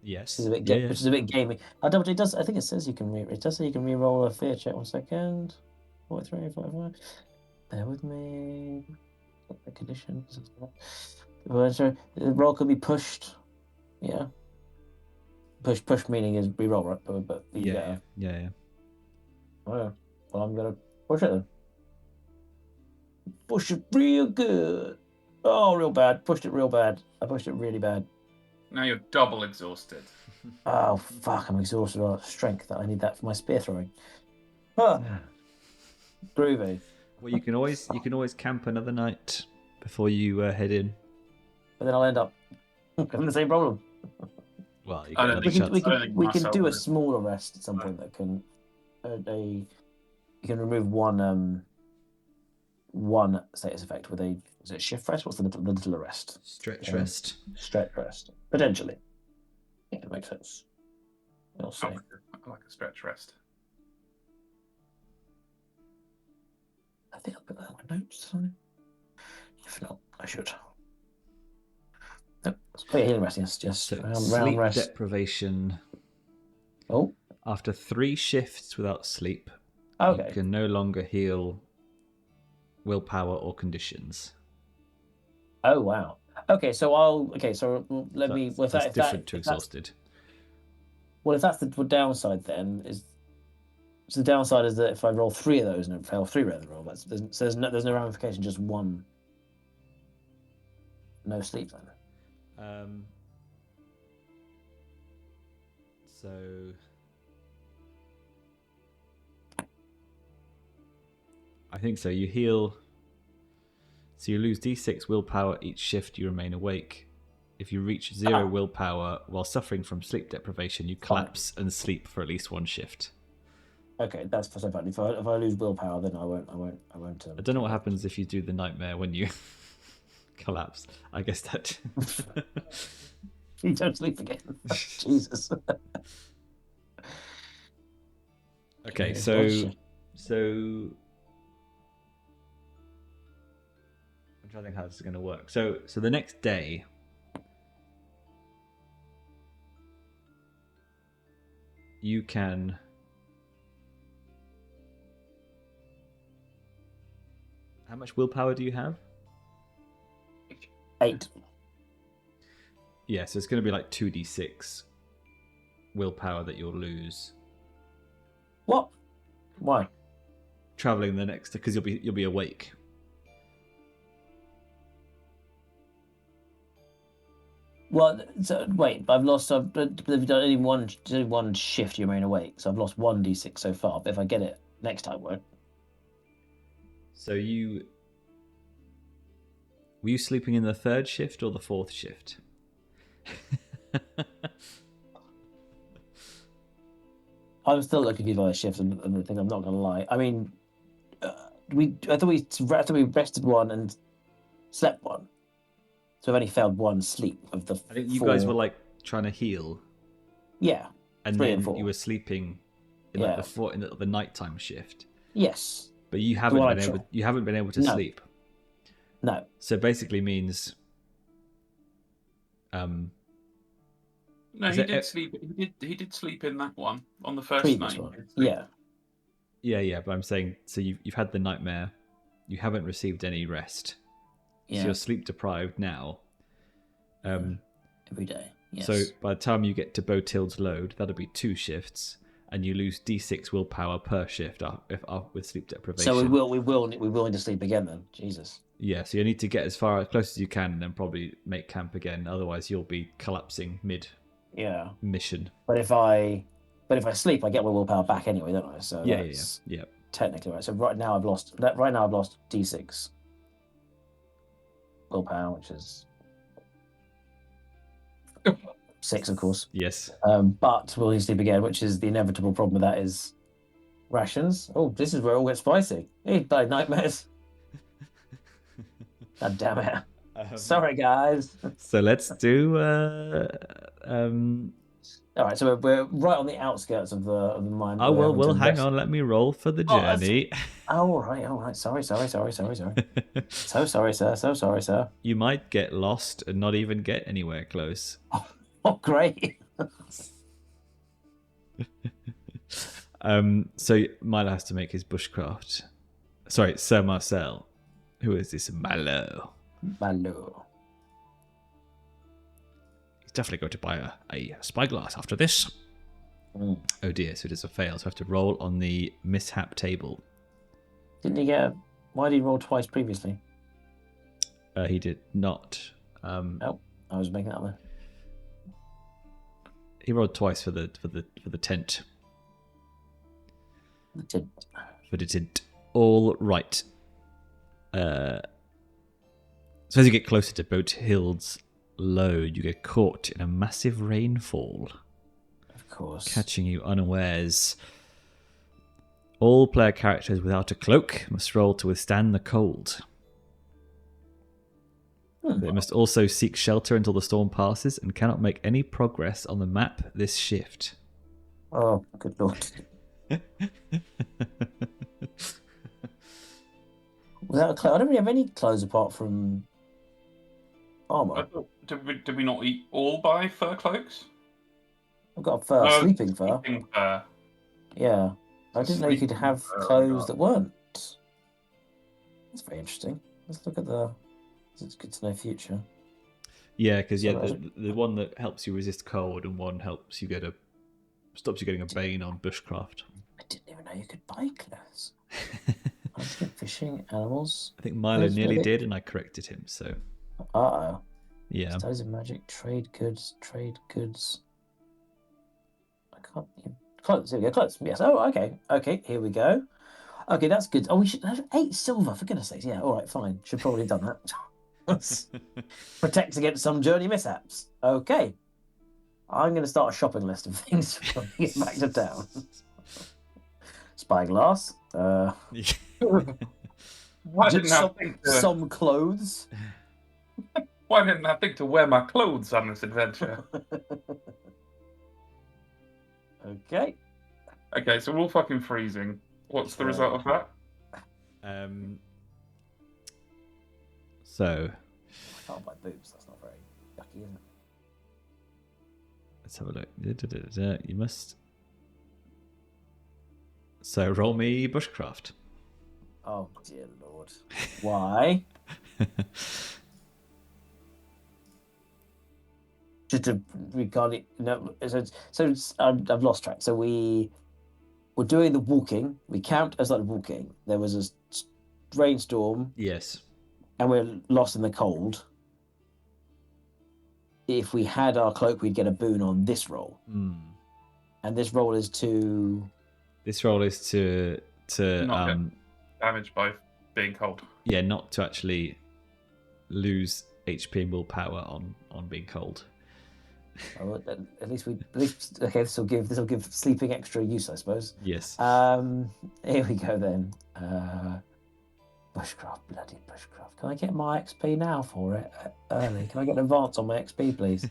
Yes. Which is a bit gamey. I double check. It does. I think it says you can it does say you can re-roll a fear check. 1 second. 4355. Bear with me. The conditions. The roll could be pushed. Yeah. Push meaning is re-roll, right? But Yeah. Oh, well, I'm gonna push it then. Push it real good. Oh, real bad. Pushed it real bad. I pushed it really bad. Now you're double exhausted. Oh fuck! I'm exhausted. Oh, strength. I need that for my spear throwing. Ah. Groovy. Well, you can always camp another night before you head in. But then I'll end up having the same problem. Well, you I get don't another think chance. We can Marcel do a would. smaller rest at some point that can you can remove one status effect with a is it shift rest? What's the little rest? Stretch rest. Stretch rest. Potentially. I think it makes sense. We'll see. I like a stretch rest. I think I'll put that in my notes. If not, I should. Nope. Let's play a healing rest. Yes, just So round sleep rest. deprivation. Oh, After 3 shifts without sleep, okay. you can no longer heal willpower or conditions. Oh wow. Okay, so let So me. that's different to exhausted. Well, if that's the downside, then so the downside is that if I roll 3 of those and fail 3 rather roll, there's no ramification, just 1. No sleep then. So I think so. You heal. So you lose D6 willpower each shift you remain awake. If you reach 0 willpower while suffering from sleep deprivation, you collapse and sleep for at least 1 shift. Okay, that's so bad. If I lose willpower, then I won't. I don't know what happens if you do the nightmare when you collapse. I guess that. You don't sleep again. Jesus. Okay, Yeah, so bullshit. I'm trying to think how this is going to work. So the next day, you can how much willpower do you have? 8. Yeah, so it's going to be like 2d6 willpower that you'll lose What? Why? traveling the next because you'll be awake. Well, so, wait, I've lost. But if you've done only one shift, you remain awake. So I've lost 1d6 so far. But if I get it next time, won't. So were you sleeping in the third shift or the fourth shift? I'm still looking at these shifts and I think I'm not going to lie. I mean, I thought we rested one and slept one. So I've only failed one sleep of the I think you 4. guys were like trying to heal, Yeah. and 3 then and 4. you were sleeping in Yeah. like the nighttime shift. Yes. But you one haven't I been able to No. sleep. No. So basically means No, Is he it- did sleep. He did sleep in that one on the first Previous night. one. Yeah. yeah, but I'm saying so you've had the nightmare, you haven't received any rest. Yeah. So you're sleep deprived now. Every day. Yes. So by the time you get to Bothild's Lode, that'll be 2 shifts, and you lose d6 willpower per shift with sleep deprivation. So we will need to sleep again then. Jesus. Yeah, so you need to get as close as you can, and then probably make camp again. Otherwise, you'll be collapsing mid Yeah. mission. But if I sleep, I get my willpower back anyway, don't I? So Yeah. that's technically right. So right now I've lost d6 willpower, which is 6, of course. Yes. But we'll need to sleep again, which is the inevitable problem with that is rations. Oh, this is where it all gets spicy. Hey, bloody nightmares. God damn it. Sorry, guys. So let's do. All right, so we're right on the outskirts of the mine. Oh We're well, having we'll to hang rest. on. Let me roll for the Oh, that's- journey. Oh, all right. Sorry. So sorry, sir. So sorry, sir. You might get lost and not even get anywhere close. Oh, great. So Milo has to make his bushcraft. Sorry, Sir Marcel. Who is this Milo? Milo. He's definitely going to buy a spyglass after this. Mm. Oh dear, so it is a fail. So I have to roll on the mishap table. Didn't he get? Why did he roll twice previously? He did not. Oh, I was making that up there. He rolled twice for the tent. The tent. For the tent. All right. So as you get closer to Bothild's Lode, you get caught in a massive rainfall, Of course. catching you unawares. All player characters without a cloak must roll to withstand the cold. They must also seek shelter until the storm passes and cannot make any progress on the map this shift. Oh, good lord. Without a clothes, I don't really have any clothes apart from armor. Did we not all buy fur cloaks? I've got a fur, No, sleeping fur. Sleeping fur. Yeah, I didn't know you could Sleeping have fur, clothes God. that weren't. That's very interesting. Let's look at the. It's good to know future. Yeah, because So the one that helps you resist cold and one helps you stops you getting a bane on bushcraft. I didn't even know you could buy clothes. Hunting, fishing, animals. I think Milo Where's nearly Medic? did, and I corrected him. So Uh-oh. yeah, Studies of magic, trade goods. I can't. Clothes. Here we go. Clothes. Yes. Oh, okay. Okay. Here we go. Okay, that's good. Oh, we should have 8 silver for goodness sakes. Yeah. All right. Fine. Should probably have done that. Protect against some journey mishaps. Okay. I'm going to start a shopping list of things when we get back to town. Spyglass. Why didn't some, have things to- some clothes. Why didn't I think to wear my clothes on this adventure? Okay. Okay, so we're all fucking freezing. What's the result of that? So I can't buy boots. That's not very yucky, isn't it? let's have a look. You must. So roll me bushcraft. Oh dear lord. Why? Just to regard it. No, I've lost track. So we were doing the walking. We camped as like walking. There was a rainstorm, Yes. and we're lost in the cold. If we had our cloak, we'd get a boon on this roll. And this roll is to. This roll is to Not get damaged by being cold. yeah, not to actually lose HP and willpower on being cold. Oh, at least okay. This will give sleeping extra use, I suppose. Yes. Here we go then. Bushcraft, bloody bushcraft. Can I get my XP now for it early? Can I get an advance on my XP, please?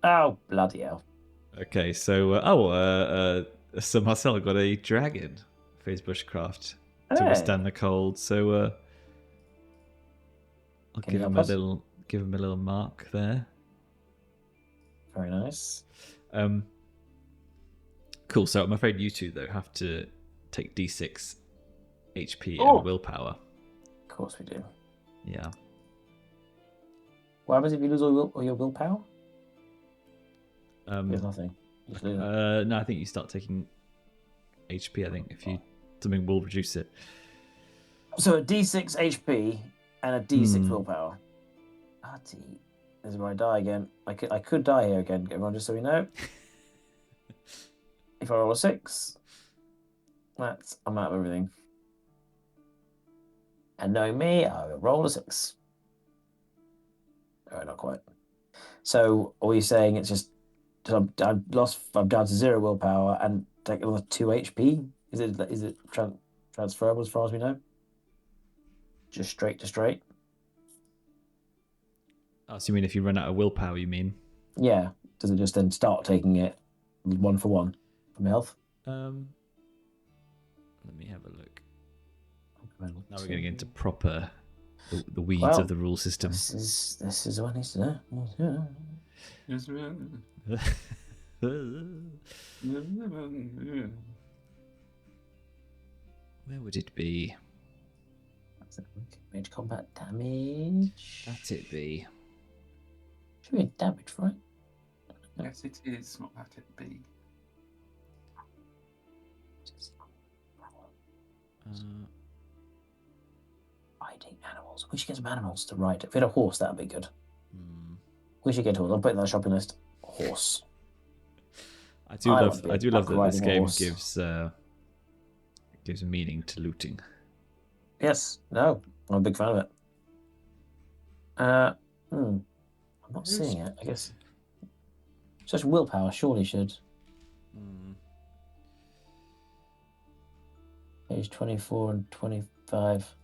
Oh, bloody hell. Okay, so so Marcel got a dragon for his bushcraft to Hey. withstand the cold. So I'll Can give you him help a us? little mark there. Very nice. Cool. So I'm afraid you two though have to take D6 HP Oh. and willpower. Of course we do. Yeah. What happens if you lose all your willpower? Um, There's nothing. You just lose it. no, I think you start taking HP. I think if you something will reduce it. So a D6 HP and a D6 Hmm. willpower. This is where I die again. I could die here again, everyone, just so we know. If I roll a 6, I'm out of everything. And knowing me, I will roll a 6. Alright, not quite. So are you saying it's just I'm down to 0 willpower and take another 2 HP? Is it transferable as far as we know? Just straight to straight? Oh, so you mean if you run out of willpower? You mean? Yeah. Does it just then start taking it 1 for 1 from health? Let me have a look. Now we're getting into proper the weeds Well, of the rule system. This is what I need to know. Where would it be? Mage combat damage. That's it be. Should be a damage, right? Yes, it is. Not that it be. Riding animals. We should get some animals to ride. If we had a horse, that'd be good. Hmm. We should get a horse. I'll put it on the shopping list. Horse. I do I love want to be I do love that this riding a game horse. gives meaning to looting. Yes. No. I'm a big fan of it. I'm not seeing it. I guess. Such willpower surely should. Page 24 and 25.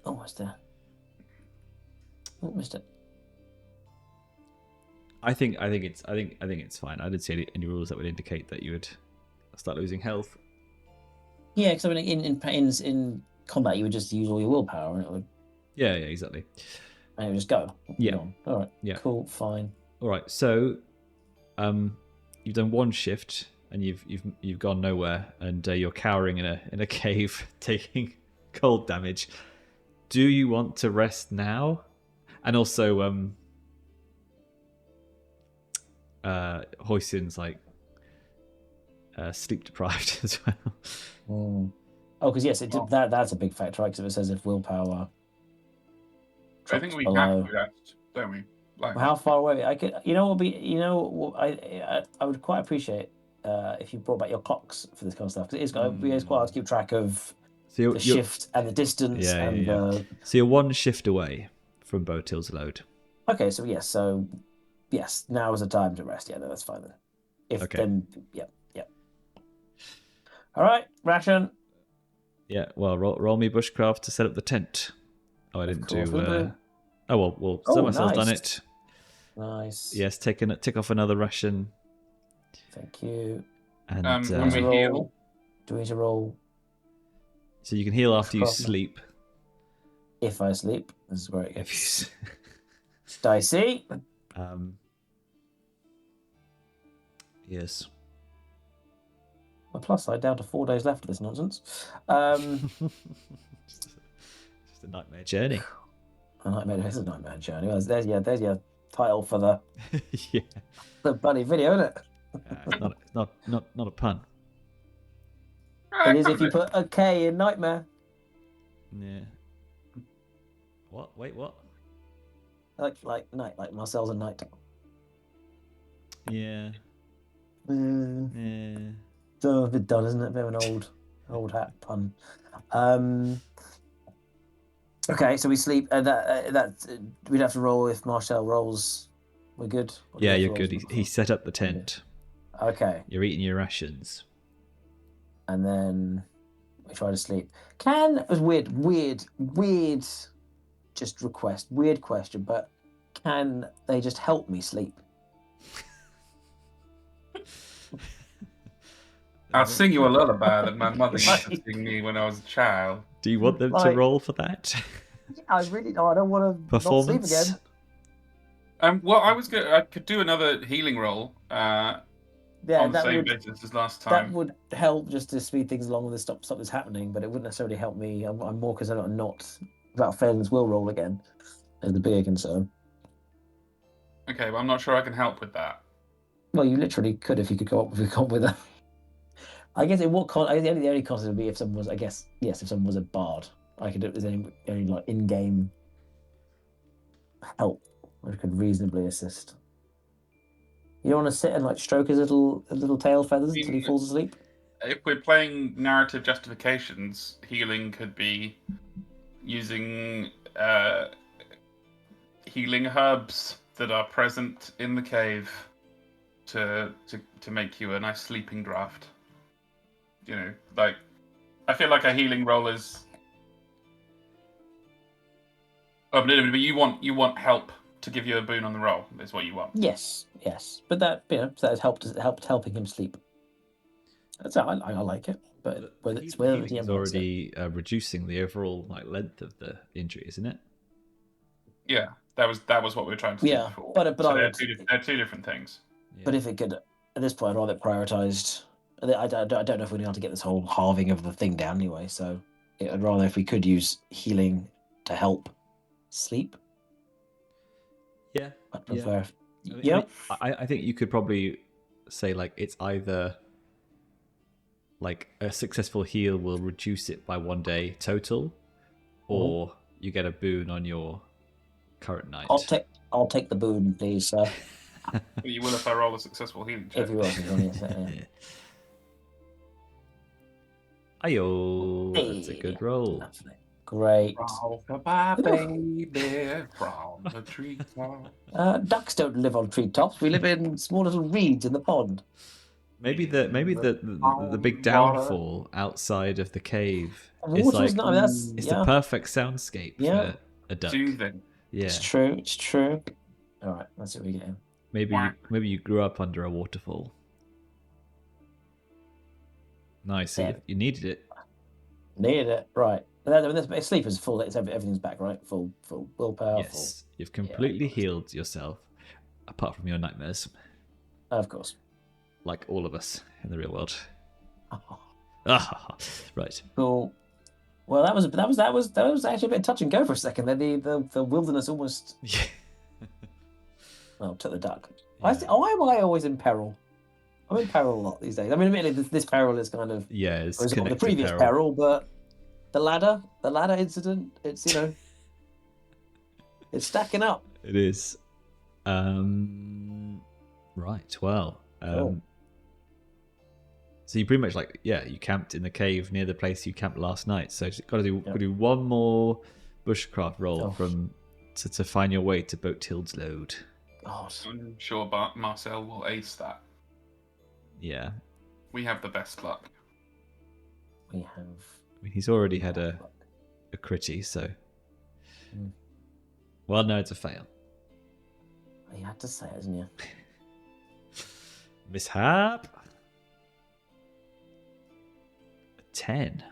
Almost there. Oh, missed it. I think it's fine. I didn't see any rules that would indicate that you would start losing health. Yeah, because I mean, in combat, you would just use all your willpower, and it would Exactly. just go. Yeah. On. All right. Yeah. Cool. Fine. All right. So, you've done one shift and you've gone nowhere, and you're cowering in a cave, taking cold damage. Do you want to rest now? And also, Hoisin's like sleep deprived as well. Oh, because yes, that's a big factor, right? Because it says if willpower. I think we below. have to rest, don't we? Like, How far away? I could. You know what? I would quite appreciate if you brought back your clocks for this kind of stuff, because it's quite hard to keep track of So the shift and the distance So you're one shift away from Bothild's Lode. Okay, so yes, so yes, now is the time to rest. Yeah, no, that's fine then. If Okay. then, yeah. All right, ration. Yeah, well, roll me bushcraft to set up the tent. Oh, I didn't course do. we'll do. Oh well. Oh, So Marcel's done nice. it. Nice. Yes, tick off another ration. Thank you. And Do we need to we roll? heal? Do we need to roll so you can heal after you Bushcraft. sleep. if I sleep? This is where it If gets you, dicey. yes. My plus side down to 4 days left of this nonsense. Just a nightmare journey. A nightmare. This is a nightmare journey. Well, there's your title for the Yeah. bloody video, isn't it? It's not a pun. It is if you put a K in nightmare. Yeah. What? Wait, what? Like night, like Marcel's a night. Yeah. Mm, Yeah. a bit dull, isn't it? A bit of an old hat pun. Okay, so we sleep. We'd have to roll if Marcel rolls. We're good. Or do we Yeah, have to you're roll good. as He set up the tent. Okay, You're eating your rations. and then we try to sleep. It was weird. Just request, weird question, but can they just help me sleep? I'll sing you a lullaby that my mother used to sing me when I was a child. Do you want them to Like- roll for that? I don't want to not sleep Performance? again. Well, I could do another healing roll Yeah, on the that same would basis as last that time. would help just to speed things along and stop this happening. But it wouldn't necessarily help me. I'm more concerned about failing this will roll again. Is the bigger concern. Okay, well, I'm not sure I can help with that. Well, you literally could if you could come up with a. I guess the only concept would be if someone was. I guess yes, if someone was a bard, I could do it as any like in-game help, which could reasonably assist. You don't want to sit and like stroke his little tail feathers until he falls asleep. If we're playing narrative justifications, healing could be using healing herbs that are present in the cave to make you a nice sleeping draft. You know, like I feel like a healing roll is. Oh, but you want help to give you a boon on the roll. Is what you want. Yes, but that that has helped helping him sleep. That's I like it, but whether it's whether Healing is already reducing the overall length of the injury, isn't it? Yeah, that was what we were trying to do before. but So I they're would, two different things. Yeah. but if it could at this point, I'd rather prioritized. I don't know if we're going to get this whole halving of the thing down anyway. So I'd rather if we could use healing to help sleep. Yeah. I'd prefer. I think you could probably say it's either a successful heal will reduce it by 1 day total, or you get a boon on your current night. I'll take the boon, please, sir. But you will if I roll a successful healing check. If you will, yeah. Ayo, that's a good roll. Lovely. Great. Roll for my baby from the treetop. Ducks don't live on treetops. We live in small little reeds in the pond. Maybe the big downfall outside of the cave is Water's nice. it's the perfect soundscape for a duck. Soothing. Yeah. It's true. All right, that's what we get in. Maybe you grew up under a waterfall. Nice. So Yeah. you needed it. Needed it, right. This sleep is full. Everything's back, right? Full willpower. Yes. You've completely healed yourself, apart from your nightmares, Full. Of course. like all of us in the real world. Right. Cool. Well, that was actually a bit touch and go for a second. Then the wilderness almost took the duck. Why am I always in peril? I'm in peril a lot these days. I mean, admittedly, this peril is kind of It's the connected previous peril, but the ladder incident, it's it's stacking up. It is. Right. Well. Cool. So you pretty much you camped in the cave near the place you camped last night. So you've got to do one more bushcraft roll to find your way to Botild's Lode. God. I'm sure Marcel will ace that. Yeah. We have the best luck. We have. I mean, he's already had a critty, so. Mm. Well, no, it's a fail. You had to say it, didn't you? Mishap. 10.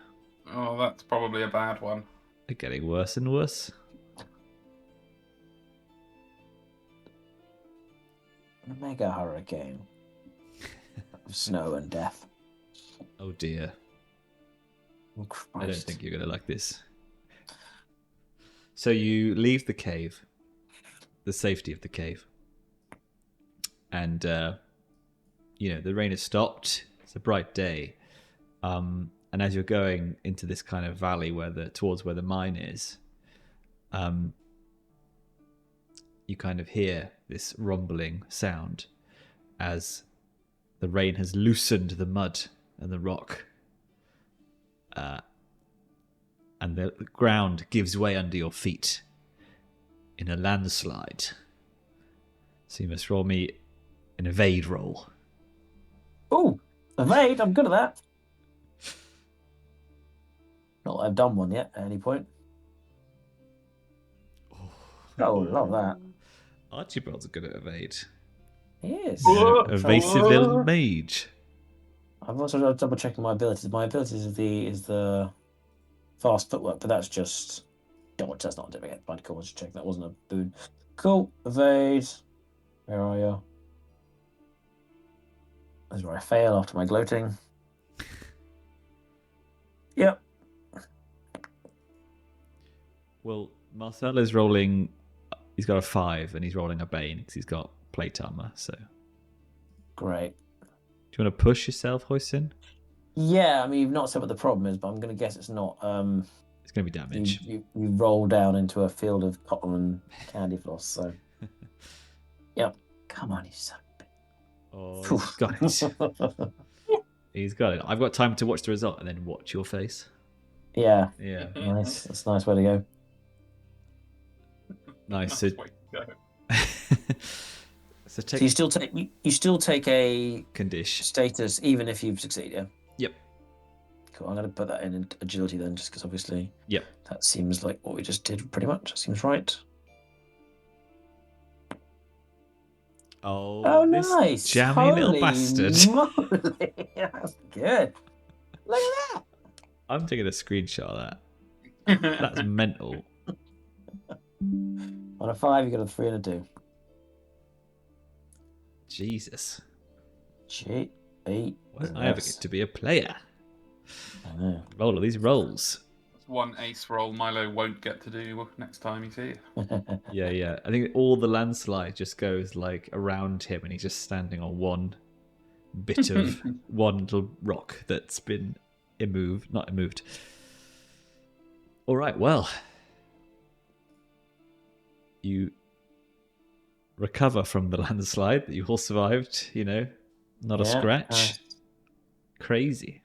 Oh, that's probably a bad one. They're getting worse and worse. A mega hurricane of snow and death. Oh dear. Oh, I don't Christ. think you're going to like this. So you leave the cave, the safety of the cave. And, the rain has stopped. It's a bright day. And as you're going into this kind of valley towards where the mine is, you kind of hear this rumbling sound as the rain has loosened the mud and the rock. And the ground gives way under your feet in a landslide. So you must roll me an evade roll. Oh, evade! I'm good at that. Not that I've done one yet at any point. Oh, love that. Archibald's good at evade. He is. Whoa. Evasive little mage. I'm also double checking my abilities. My abilities is the fast footwork, but that's just. God, that's not doing it. Bloody cool. Just check that wasn't a boon. Cool. Evade. Where are you? That's where I fail after my gloating. Yep. Well, Marcel is rolling. He's got a 5 and he's rolling a Bane because he's got plate armor. So, do Great. you want to push yourself, Hoisin? Yeah, I mean, you've not said what the problem is, but I'm going to guess it's not. It's going to be damage. You roll down into a field of cotton and candy floss, so. Yep. Come on, you son Oh, of a- he's got it. He's got it. I've got time to watch the result and then watch your face. Yeah, Yeah. nice. That's a nice way to go. Nice. So, Nice way to go. so So you still take a condition. status even if you've succeeded. Yeah. Yep. Cool. I'm going to put that in agility then, just because obviously. Yep. That seems like what we just did pretty much. Seems right. Oh, this nice! jammy little Holy bastard. moly. That's good. Look at that. I'm taking a screenshot of that. That's mental. On a 5, you got a 3 and a 2. Jesus. Gee, 8. Why don't I ever get to be a player? I know. Roll all these rolls. That's one ace roll Milo won't get to do next time he's here. Yeah. I think all the landslide just goes like around him and he's just standing on one bit of one little rock that's been not immoved. All right, well. You recover from the landslide that you all survived, not a Yeah, scratch. nice. Crazy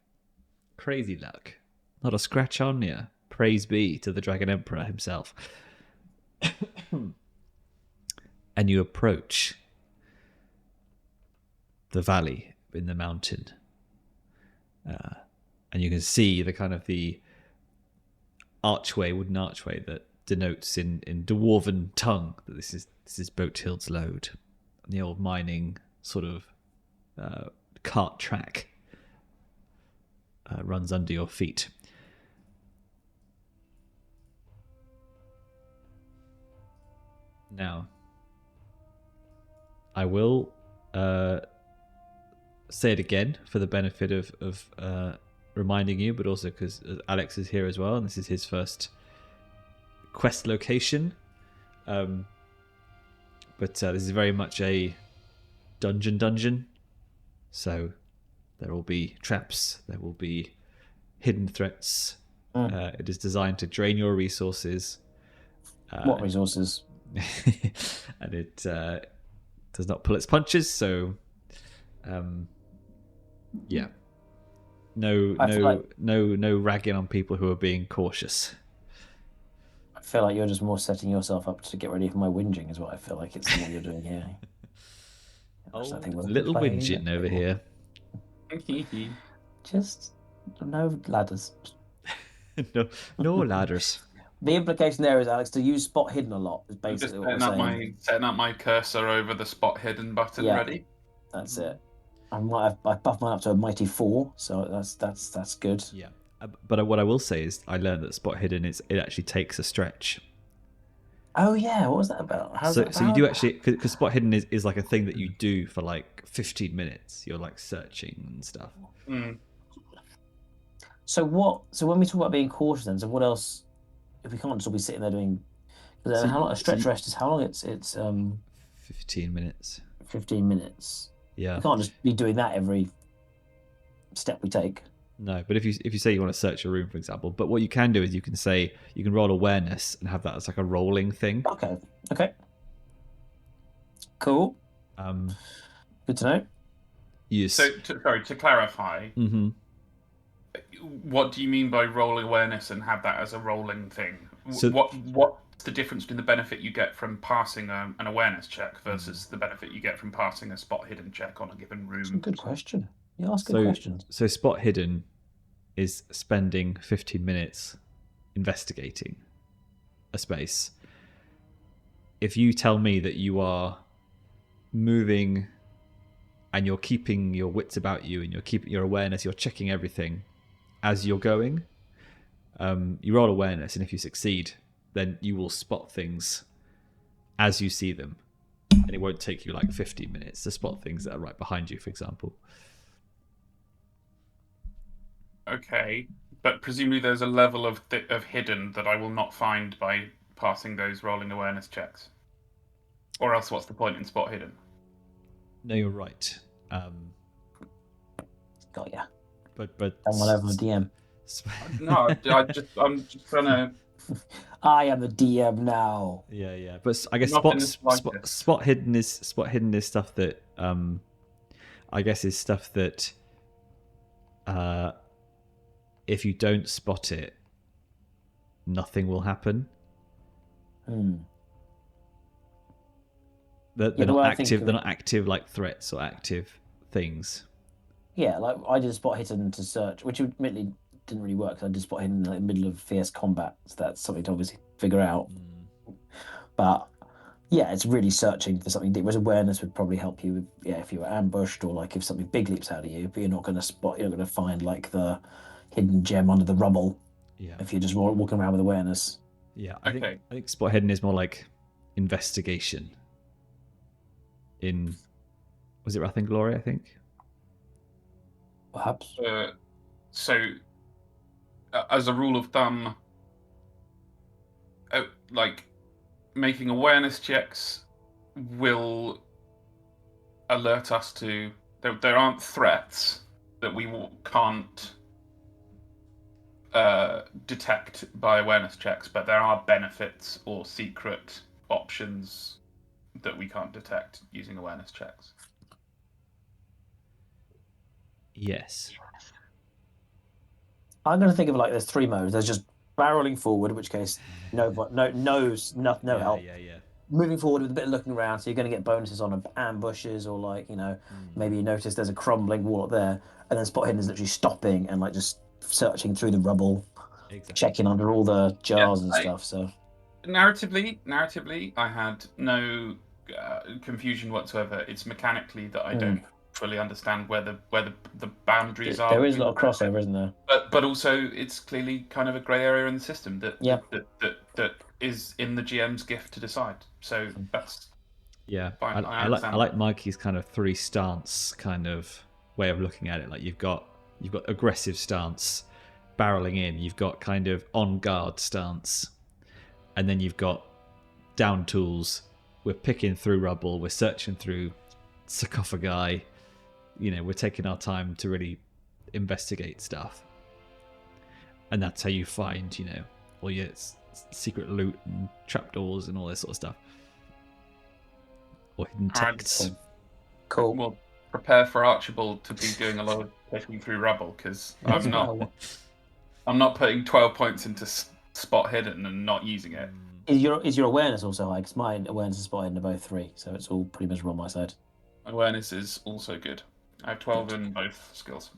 luck. Not a scratch on you. Praise be to the Dragon Emperor himself. And you approach the valley in the mountain. And you can see the wooden archway that denotes in dwarven tongue that this is Bothild's Lode. And the old mining sort of cart track runs under your feet. Now, I will say it again for the benefit of reminding you, but also because Alex is here as well, and this is his first quest location. But this is very much a dungeon. So there will be traps, there will be hidden threats. It is designed to drain your resources. What resources? And it does not pull its punches, so yeah. No ragging on people who are being cautious. I feel like you're just more setting yourself up to get ready for my whinging, is what I feel like it's what you're doing here. Oh, I think we'll little play whinging it. over here. Just no ladders. no ladders. The implication there is, Alex, to use spot hidden a lot is I'm just basically what we're saying. setting up my cursor over the spot hidden button Yeah. ready. That's it. I buffed mine up to a mighty 4, so that's good. Yeah. But what I will say is, I learned that spot hidden it actually takes a stretch. Oh yeah, what was that about? How's that So you do about? actually, because spot hidden is like a thing that you do for like 15 minutes. You're like searching and stuff. Mm. So when we talk about being cautious, then, so what else? If we can't just all be sitting there doing, how long a stretch rest is? How long? It's 15 minutes. 15 minutes. Yeah. We can't just be doing that every step we take. No, but if you say you want to search a room, for example, but what you can do is you can roll awareness and have that as like a rolling thing. Okay. Cool. Good to know. Yes. So, to clarify, Mm-hmm. what do you mean by roll awareness and have that as a rolling thing? So- What's the difference between the benefit you get from passing an awareness check versus the benefit you get from passing a spot hidden check on a given room? That's a good question. You ask good questions. So spot hidden is spending 15 minutes investigating a space. If you tell me that you are moving and you're keeping your wits about you and you're keeping your awareness, you're checking everything as you're going, you roll awareness, and if you succeed, then you will spot things as you see them, and it won't take you like 15 minutes to spot things that are right behind you, for example. Okay, but presumably there's a level of hidden that I will not find by passing those rolling awareness checks. Or else, what's the point in spot hidden? No, you're right. Got ya. But Done one over the DM. No, I'm just trying to. I am the DM now. Yeah. But I guess Not in the slightest. spot hidden is stuff that I guess is stuff that if you don't spot it, nothing will happen. They're not active. They're not active like threats or active things. Yeah, like I did a spot hidden to search, which admittedly didn't really work. I did spot hidden in the middle of fierce combat, so that's something to obviously figure out. But yeah, it's really searching for something. Whereas awareness would probably help you with, if you were ambushed or like if something big leaps out of you, but you're not going to spot. You're not going to find like the hidden gem under the rubble. Yeah. If you're just walking around with awareness. Yeah, I think spot hidden is more like investigation. Was it Wrath and Glory? I think. Perhaps. So, as a rule of thumb, like making awareness checks will alert us to there aren't threats that we can't detect by awareness checks, but there are benefits or secret options that we can't detect using awareness checks. Yes. I'm going to think of like there's 3 modes. There's just barreling forward, in which case no help. Yeah. Moving forward with a bit of looking around, so you're going to get bonuses on ambushes or like maybe you notice there's a crumbling wall up there, and then spot hidden is literally stopping and like just searching through the rubble, checking under all the jars and stuff. So narratively, I had no confusion whatsoever. It's mechanically that I don't fully understand where the boundaries are. There is a lot of crossover, isn't there? But also it's clearly kind of a grey area in the system that is in the GM's gift to decide. So that's fine. I like Mikey's kind of 3 stance kind of way of looking at it. Like you've got aggressive stance, barreling in. You've got kind of on guard stance, and then you've got down tools. We're picking through rubble. We're searching through sarcophagi. We're taking our time to really investigate stuff, and that's how you find all your secret loot and trapdoors and all this sort of stuff, or hidden texts. Cool. Well, prepare for Archibald to be doing a lot of picking through rubble, because I'm not putting 12 points into spot hidden and not using it. Is your awareness also high? Because my awareness is spot hidden are both 3, so it's all pretty miserable on my side. Awareness is also good. I have 12 in both skills.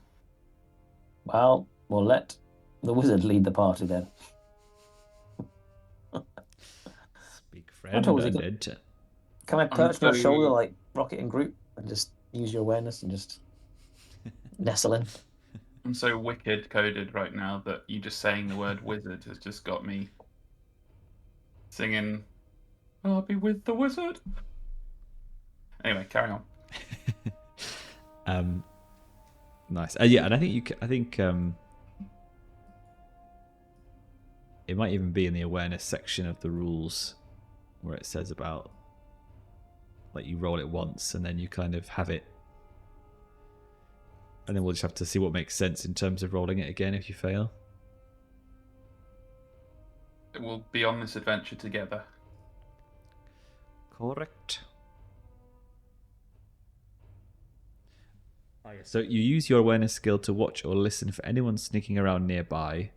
Well, we'll let the wizard lead the party then. Speak friend, tall is I he? bid. Can I perch on your so- shoulder like Rocket and Groot and just use your awareness and just nestle in? I'm so wicked coded right now that you just saying the word wizard has just got me singing I'll be with the wizard. Anyway, carry on. Nice. Yeah, and I think it might even be in the awareness section of the rules where it says about like you roll it once and then you kind of have it, and then we'll just have to see what makes sense in terms of rolling it again if you fail. We'll be on this adventure together. Correct. Oh, yeah. So you use your awareness skill to watch or listen for anyone sneaking around nearby.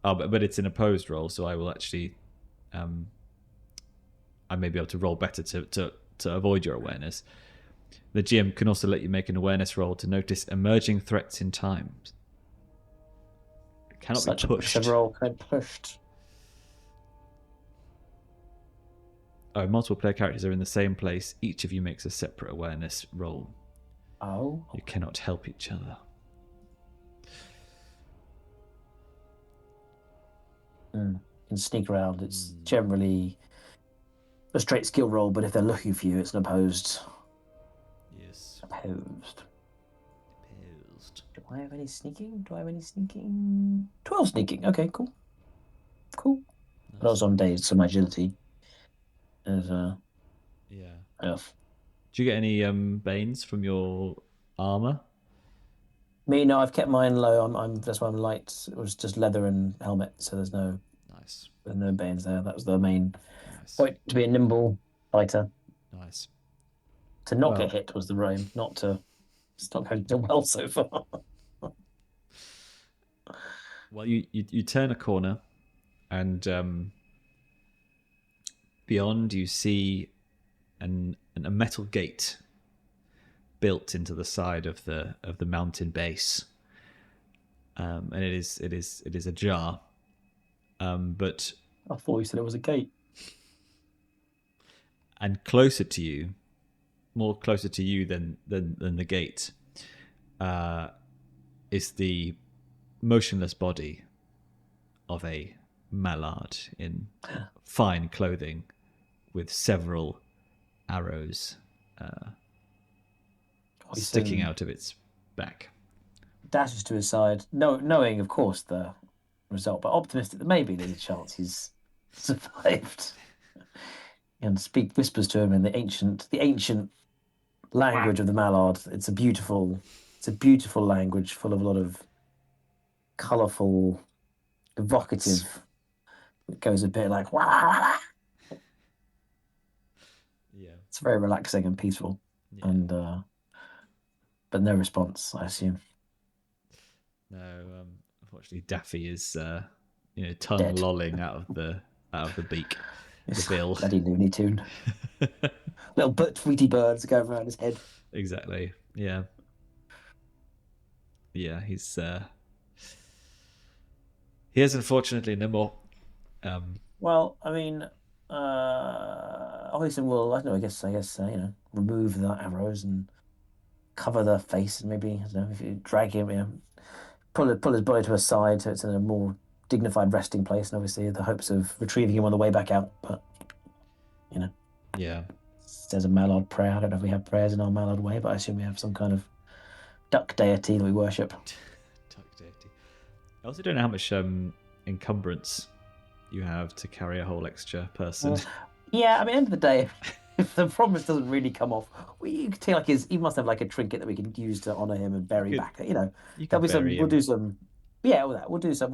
Oh, but it's an opposed roll, so I will actually, I may be able to roll better to avoid your awareness. The GM can also let you make an awareness roll to notice emerging threats in time. It cannot Such be pushed. a roll can be pushed. Oh, multiple player characters are in the same place. Each of you makes a separate awareness roll. Oh. You cannot help each other. You can sneak around. It's generally a straight skill roll, but if they're looking for you, it's an opposed. Yes. Opposed. Opposed. Do I have any sneaking? 12 sneaking. Okay, cool. Cool. But I was on days, so my agility is Yeah. enough. Do you get any banes from your armor? Me, no, I've kept mine low. I'm that's why I'm light. It was just leather and helmet, so there's no banes there. That was the main point, to be a nimble fighter. Nice. To not get hit was the aim, not to. It's not going so well so far. Well, you turn a corner, and beyond you see a metal gate built into the side of the mountain base, and it is ajar. But I thought you said it was a gate. And closer to you, more closer to you than the gate, is the motionless body of a Mallard in fine clothing, with several arrows sticking out of its back. Dashes to his side, knowing, of course, the result, but optimistic that maybe there's a chance he's survived. And whispers to him in the ancient language of the Mallard. It's a beautiful language full of a lot of colourful, evocative. It goes a bit like wah. Yeah, it's very relaxing and peaceful, and but no response, I assume. No, unfortunately, Daffy is tongue Dead. lolling out of the beak. The bill. Bloody Looney Tune. Little Tweety birds going around his head. Exactly. Yeah. Yeah, he's he is unfortunately no more. Well, I mean, Hoisin will. I don't know. I guess remove the arrows and cover the face, and maybe I don't know, if you drag him, pull his body to a side so it's in a more dignified resting place, and obviously the hopes of retrieving him on the way back out. But yeah, there's a Mallard prayer. I don't know if we have prayers in our Mallard way, but I assume we have some kind of duck deity that we worship. Duck deity. I also don't know how much encumbrance you have to carry a whole extra person. Yeah, I mean, end of the day, if the promise doesn't really come off, you could take he must have like a trinket that we can use to honour him and bury back. There'll be some. We'll do some. Yeah, all that. We'll do some.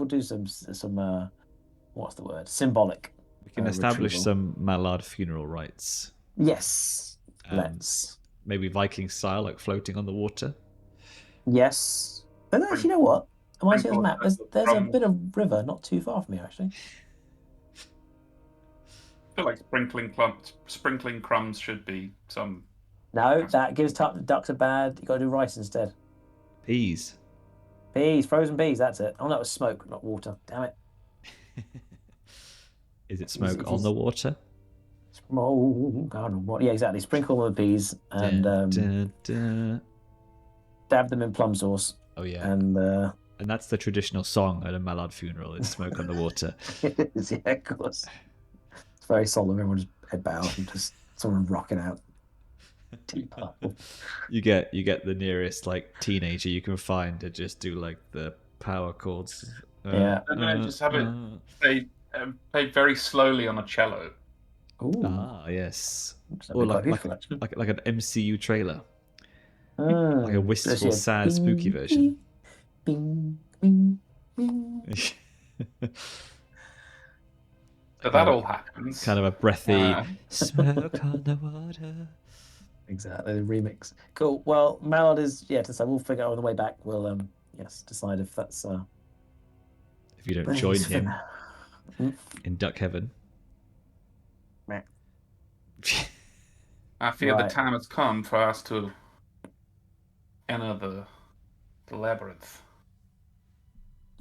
What's the word? Symbolic. We can establish retrieval. some Mallard funeral rites. Yes. Let's. Maybe Viking style, like floating on the water. Yes. But actually, you know what? Am I seeing Sprinkle this map? There's a crumbs. bit of river not too far from here, actually. I feel like sprinkling crumbs should be some. No, that gives ducks are bad. You got to do rice instead. Peas. Peas, frozen peas. That's it. Oh, that was smoke, not water. Damn it. Is it smoke it on is- the water? Oh, God, what? Yeah, exactly. Sprinkle them with peas and Dun, dun. dab them in plum sauce. Oh yeah, And and that's the traditional song at a Mallard funeral. It's smoke on the water. it is, yeah, of course. It's very solemn. Everyone just head bows and just someone rocking out. You get the nearest like teenager you can find to just do like the power chords. Yeah. No, just have it played very slowly on a cello. Ooh, Ah, yes. that'd Or be quite like beautiful, actually. like an MCU trailer, like a wistful, Just, yeah, sad, spooky version. Bing, bing, bing. So that all happens. Kind of a breathy Uh, smoke on the water. Exactly, the remix. Cool. Well, Mallard is to say we'll figure out on the way back. We'll decide if that's If you don't but join it's for him now. in Duck Heaven. Meh. I feel Right. the time has come for us to enter the labyrinth.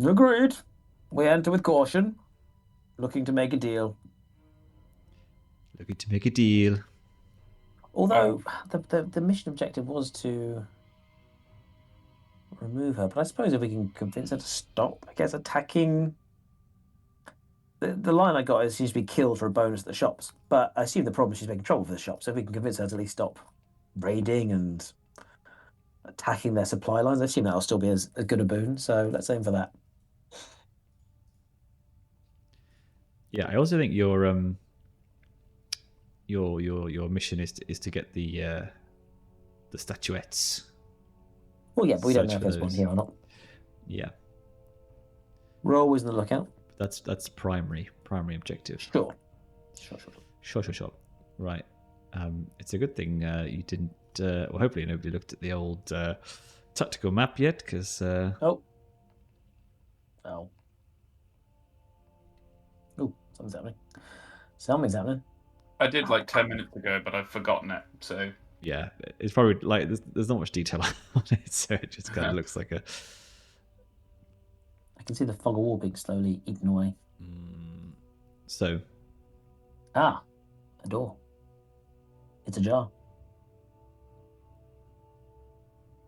Agreed. We enter with caution, looking to make a deal. Looking to make a deal. Although the mission objective was to remove her, but I suppose if we can convince her to stop, I guess attacking. The line I got is she's to be killed for a bonus at the shops, but I assume the problem is she's making trouble for the shops. So if we can convince her to at least stop raiding and attacking their supply lines, I assume that'll still be as good a boon. So let's aim for that. Yeah, I also think your mission is to get the statuettes. Well, yeah, but we don't know Search if for there's one those. here or not. Yeah, We're always on the lookout. that's primary objective. Sure. Sure. Right. It's a good thing you didn't. Well, hopefully nobody looked at the old tactical map yet, because Oh, something's happening. Something's happening. I did like 10 minutes ago, but I've forgotten it. So yeah, it's probably like there's not much detail on it, so it just kind of looks like a. I can see the fog of war being slowly eaten away. So Ah, a door. It's ajar.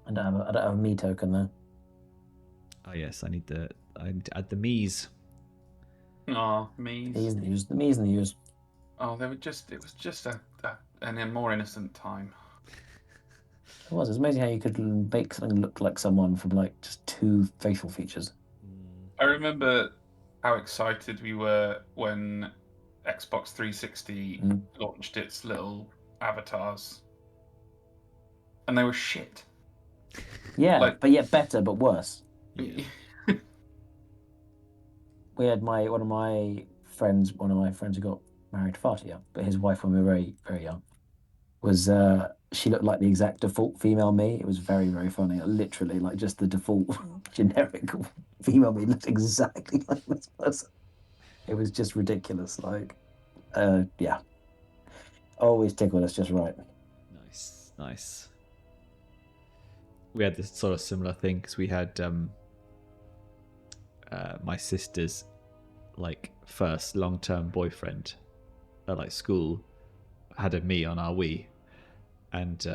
I don't have a me token though. oh yes, I need to add the me's. oh, me. The me's and the U's. Oh, it was just a more innocent time. It was. It's amazing how you could make something look like someone from like just two facial features. I remember how excited we were when Xbox 360 launched its little avatars, and they were shit. Yeah, but yet better, but worse. Yeah. We had one of my friends who got married far too young, but his wife when we were very, very young was she looked like the exact default female me. It was very, very funny. Literally, like just the default generic female me looked exactly like this person. It was just ridiculous. Like, yeah, always tickled us just right. Nice. We had this sort of similar thing because we had my sister's like first long-term boyfriend at like school had a me on our Wii, and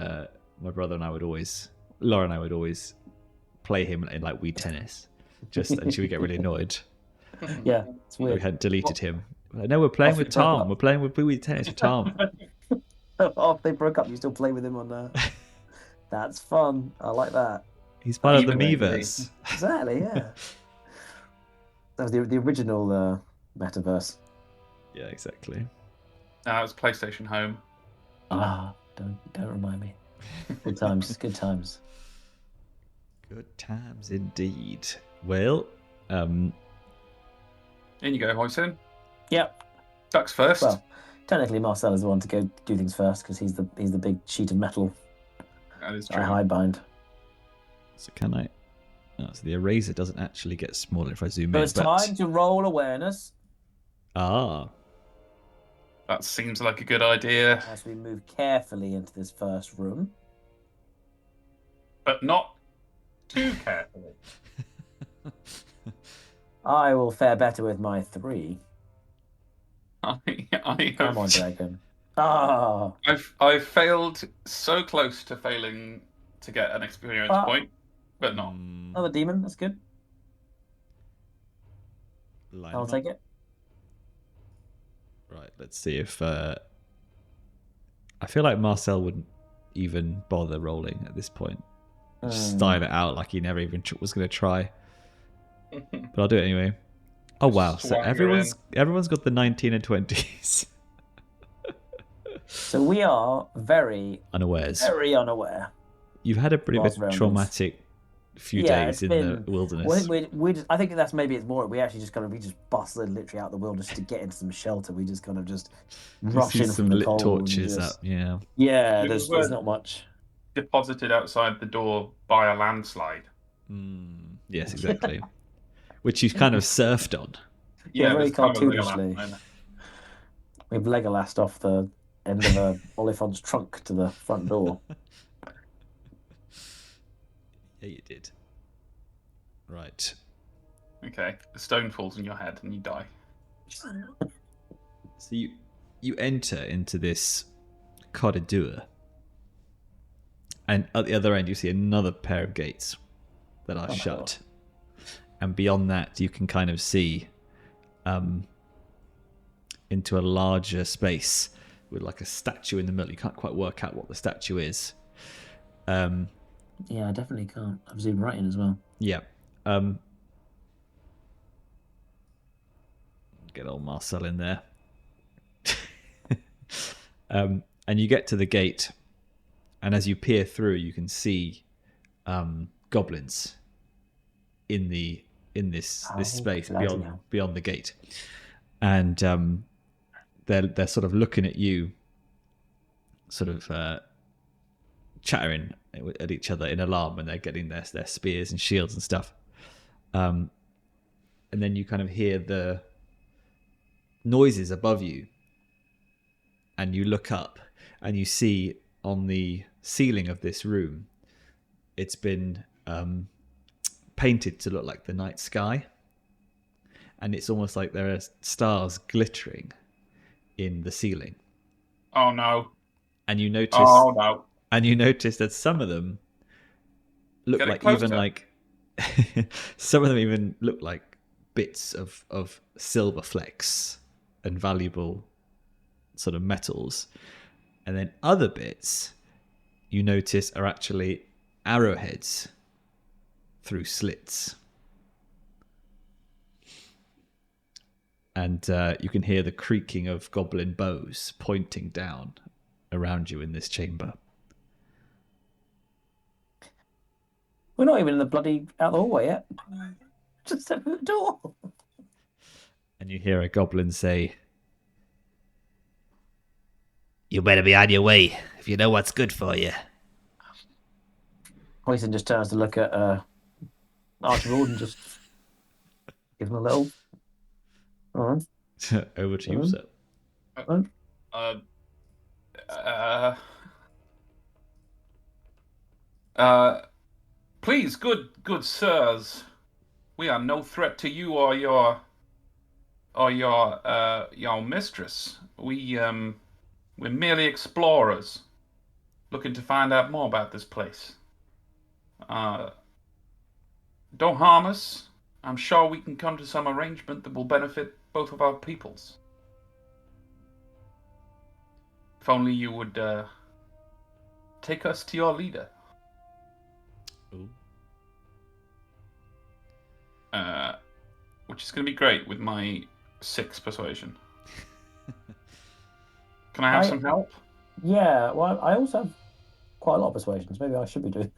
my brother and I would always, Laura and I would always play him in like Wii tennis, and she would get really annoyed. Yeah, it's We weird. had deleted him. Like, no, we're playing with Tom. We're playing with Wii tennis with Tom. After they broke up, you still play with him on. That's fun. I like that. He's part of the Even Miiverse. Exactly. Yeah. That was the original metaverse. Yeah, exactly. It was PlayStation Home. Ah, don't remind me. Good times. Good times. Good times indeed. Well, In you go, Hoisin. Yep. Ducks first. Well, technically, Marcel is the one to go do things first because he's the big sheet of metal that is I true. hide behind. so can I Oh, so the eraser doesn't actually get smaller if I zoom So in. it's time to roll awareness Ah, That seems like a good idea, as we move carefully into this first room. but not too carefully. I will fare better with my 3. I Come on, have, dragon. Ah, I've failed so close to failing to get an experience point, but not. another demon. That's good. line I'll them take up. it. Right, let's see if... I feel like Marcel wouldn't even bother rolling at this point. Just style it out like he never even was going to try. But I'll do it anyway. Oh wow! So Swagger everyone's got the 19 and 20s. So we are very Unawares. unaware. You've had a pretty Whilst bit around traumatic few days in the wilderness. I think that's maybe it's more. We actually just we just busted literally out the wilderness to get into some shelter. We just kind of just rush see in some from the lit cold. torches and up. Yeah. Yeah, We there's were- not much. Deposited outside the door by a landslide. Yes, exactly. Which you've kind of surfed on. Yeah, very there's kind of a cartoonishly. landslide. We've Legolased off the end of a Oliphant's trunk to the front door. Yeah, you did. Right. Okay, the stone falls on your head and you die. So you enter into this corridor, and at the other end you see another pair of gates that are shut. And beyond that, you can kind of see into a larger space with like a statue in the middle. You can't quite work out what the statue is. Yeah, I definitely can't. I've zoomed right in as well. Yeah. Get old Marcel in there. And you get to the gate, and as you peer through, you can see goblins in this space beyond the gate, and they're sort of looking at you, sort of chattering at each other in alarm, and they're getting their spears and shields and stuff. And then you kind of hear the noises above you, and you look up and you see on the ceiling of this room, it's been painted to look like the night sky, and it's almost like there are stars glittering in the ceiling. Oh no. And you notice that some of them look Get it like even closer. like some of them even look like bits of silver flecks and valuable sort of metals. And then other bits you notice are actually arrowheads through slits. And you can hear the creaking of goblin bows pointing down around you in this chamber. We're not even in the bloody out the hallway yet. Just open the door. And you hear a goblin say, "You better be on your way if you know what's good for you." Hoisin just turns to look at Archibald and just gives him a little. All right. Over to you, sir. Please, good sirs, we are no threat to you or your mistress. We're merely explorers, looking to find out more about this place. Don't harm us. I'm sure we can come to some arrangement that will benefit both of our peoples. If only you would take us to your leader. Ooh. Which is going to be great with my 6 persuasion. Can I have some help? Yeah, well, I also have quite a lot of persuasions. Maybe I should be doing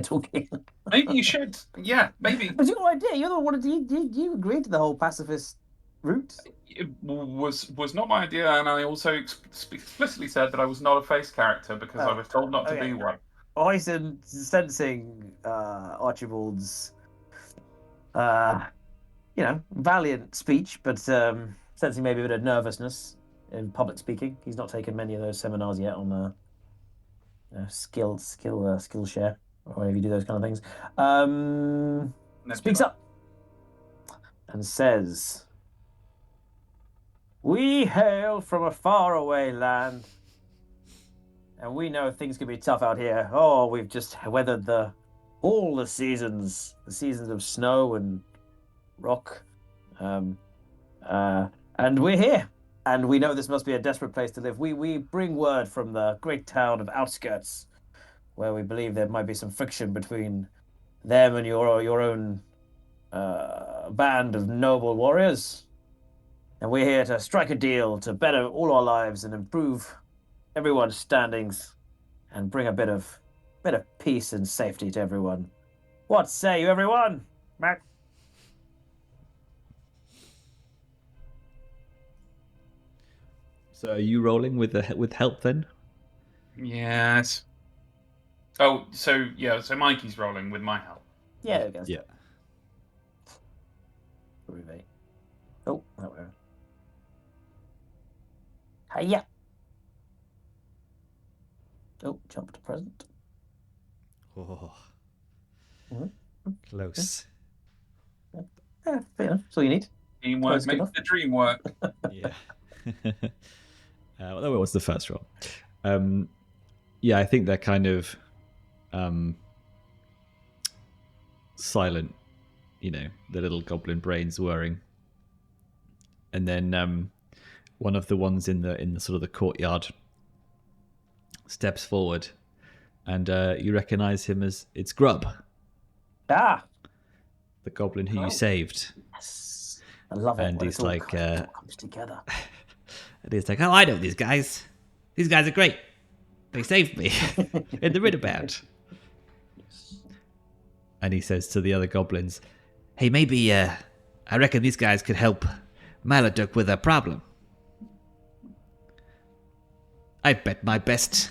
talking. Maybe you should. Yeah, maybe. But your idea, you're the one. You agreed to the whole pacifist route. It was not my idea, and I also explicitly said that I was not a face character because I was told not to be one. Hoisin, sensing Archibald's valiant speech, but sensing maybe a bit of nervousness in public speaking. He's not taken many of those seminars yet on skill share or whatever you do those kind of things. Speaks up and says, "We hail from a faraway land, and we know things can be tough out here. Oh, we've just weathered all the seasons of snow and rock, and we're here. And we know this must be a desperate place to live. We bring word from the great town of Outskirts, where we believe there might be some friction between them and your own band of noble warriors. And we're here to strike a deal to better all our lives and improve everyone's standings and bring a bit of peace and safety to everyone. What say you, everyone? Mac?" So are you rolling with help then? Yes. Oh, so Mikey's rolling with my help. Yeah, I guess. Yeah. Oh, that way. Hiya. Oh, jump to present. Oh, Mhm. close. Fair enough. That's all you need. Teamwork Close makes enough. the dream work. Yeah. Well, that was the first roll. Yeah, I think they're kind of silent, the little goblin brains whirring. And then one of the ones in the sort of the courtyard steps forward, and you recognize him as it's Grub, Ah, the goblin who Oh. you saved. yes. I love it. And when he's it's all like, kind of all comes together. And he's like, "Oh, I know these guys. These guys are great. They saved me in the Ridabout." And he says to the other goblins, "Hey, maybe I reckon these guys could help Maladuk with a problem. I bet my best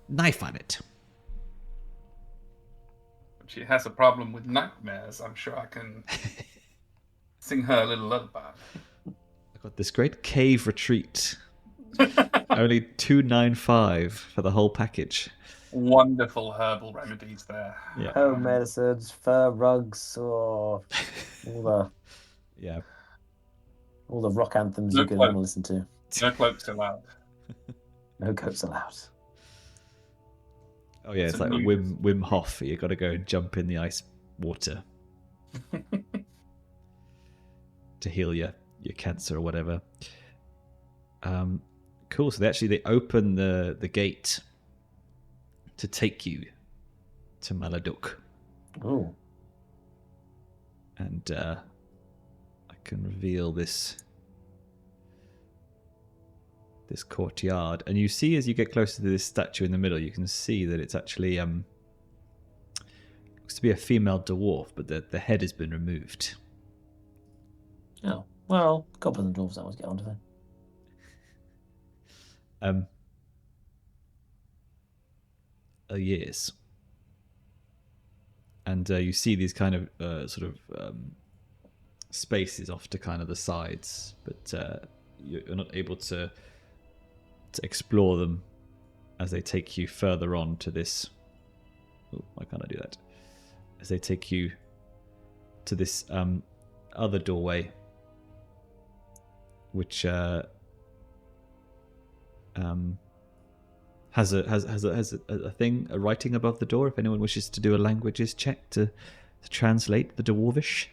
knife on it." She has a problem with nightmares. I'm sure I can sing her a little lullaby. I've got this great cave retreat. Only $2.95 for the whole package. Wonderful herbal remedies there. Yeah. Home medicines, fur rugs, or Yeah. all the rock anthems No you could cloak. want to listen to. No cloaks allowed. No coats allowed. Oh yeah, it's like Wim Hof. You got to go and jump in the ice water to heal your cancer or whatever. Cool. So they open the gate to take you to Maladuk, Oh, and I can reveal this courtyard, and you see as you get closer to this statue in the middle, you can see that it's actually looks to be a female dwarf, but the head has been removed. oh. Well, goblins and dwarves always get onto them. Years, and you see these kind of sort of spaces off to kind of the sides, but you're not able to explore them as they take you further on to this. Oh, why can't I do that? As they take you to this other doorway, which has a thing, a writing above the door. If anyone wishes to do a languages check to translate the Dwarvish.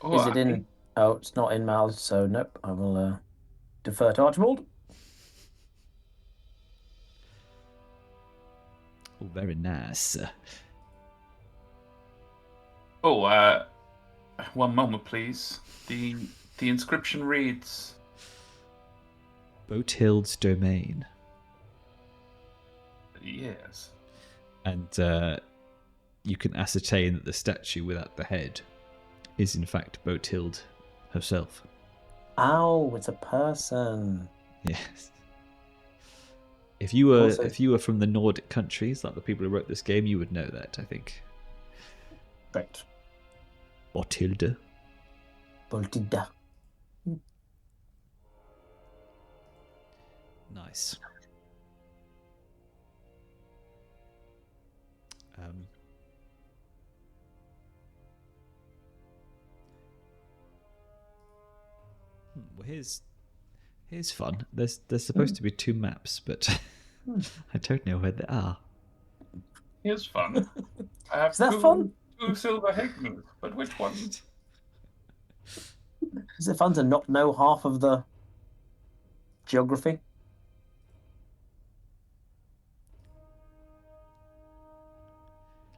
Oh, Is it in? Oh, it's not in Mallard, so nope. I will defer to Archibald. Oh, very nice. Oh, one moment, please. The inscription reads, Bothild's domain. yes. And you can ascertain that the statue without the head is in fact Bothild herself. Oh, it's a person. Yes. If you were Also- from the Nordic countries, like the people who wrote this game, you would know that, I think. Great. Bothild. Boltida. Nice. Well, here's fun. There's supposed to be 2 maps, but I don't know where they are. Here's fun. I have Is that fun? 2 silver higgins, but which one? Is it fun to not know half of the geography?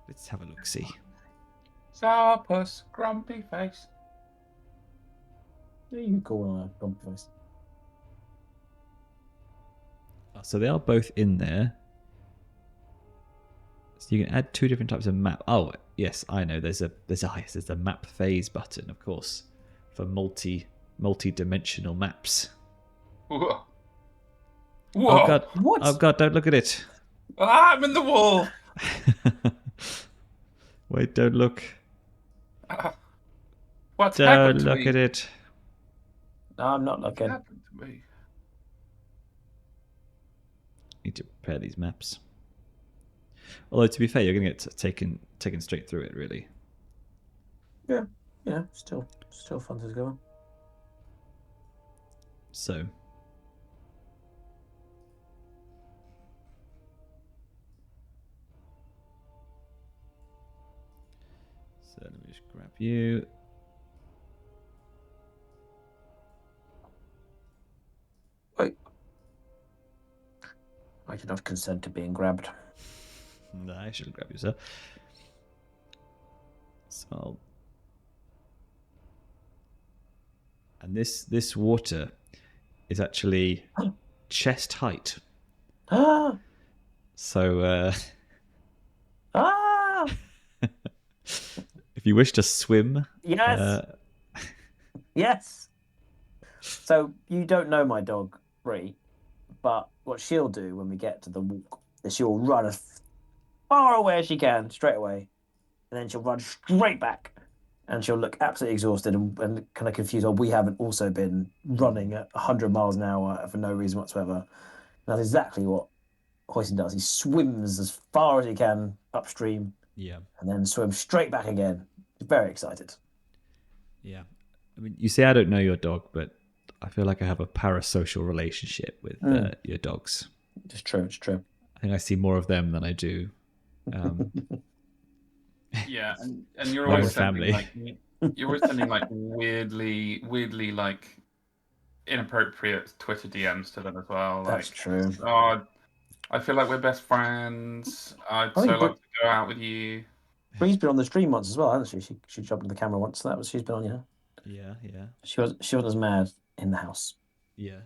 Let's have a look. See. Sourpuss, grumpy face. Yeah, you can call on a grumpy face. So they are both in there. So you can add 2 different types of map. Oh yes, I know. There's a map phase button, of course, for multi-dimensional maps. Whoa. Oh god! What? Oh god! Don't look at it. Ah, I'm in the wall. Wait! Don't look. What's Don't happened to look me? at it. No, I'm not What's looking. happened to me? Need to prepare these maps. Although to be fair, you're going to get taken straight through it, really. Yeah, still fun to go on. So. So let me just grab you. Wait. I do not consent to being grabbed. No, I should grab you, sir. So, and this water is actually chest height. Ah! So, Ah! if you wish to swim, Yes! Yes! So, you don't know my dog, Bree, but what she'll do when we get to the walk is she'll run as far away as she can, straight away, and then she'll run straight back, and she'll look absolutely exhausted and kind of confused. Oh, we haven't also been running at 100 miles an hour for no reason whatsoever. And that's exactly what Hoisin does. He swims as far as he can upstream, yeah, and then swims straight back again. He's very excited. yeah. I mean, you say I don't know your dog, but I feel like I have a parasocial relationship with your dogs. It's true. It's true. I think I see more of them than I do. Yeah, and you're My own always family. sending you're always sending like weirdly like inappropriate Twitter DMs to them as well. That's Like, true. oh, I feel like we're best friends. I'd I so think like to go out with you. Bree's been on the stream once as well, hasn't she? She jumped on the camera once. So she's been on, Yeah, yeah, She wasn't as mad in the house. yeah.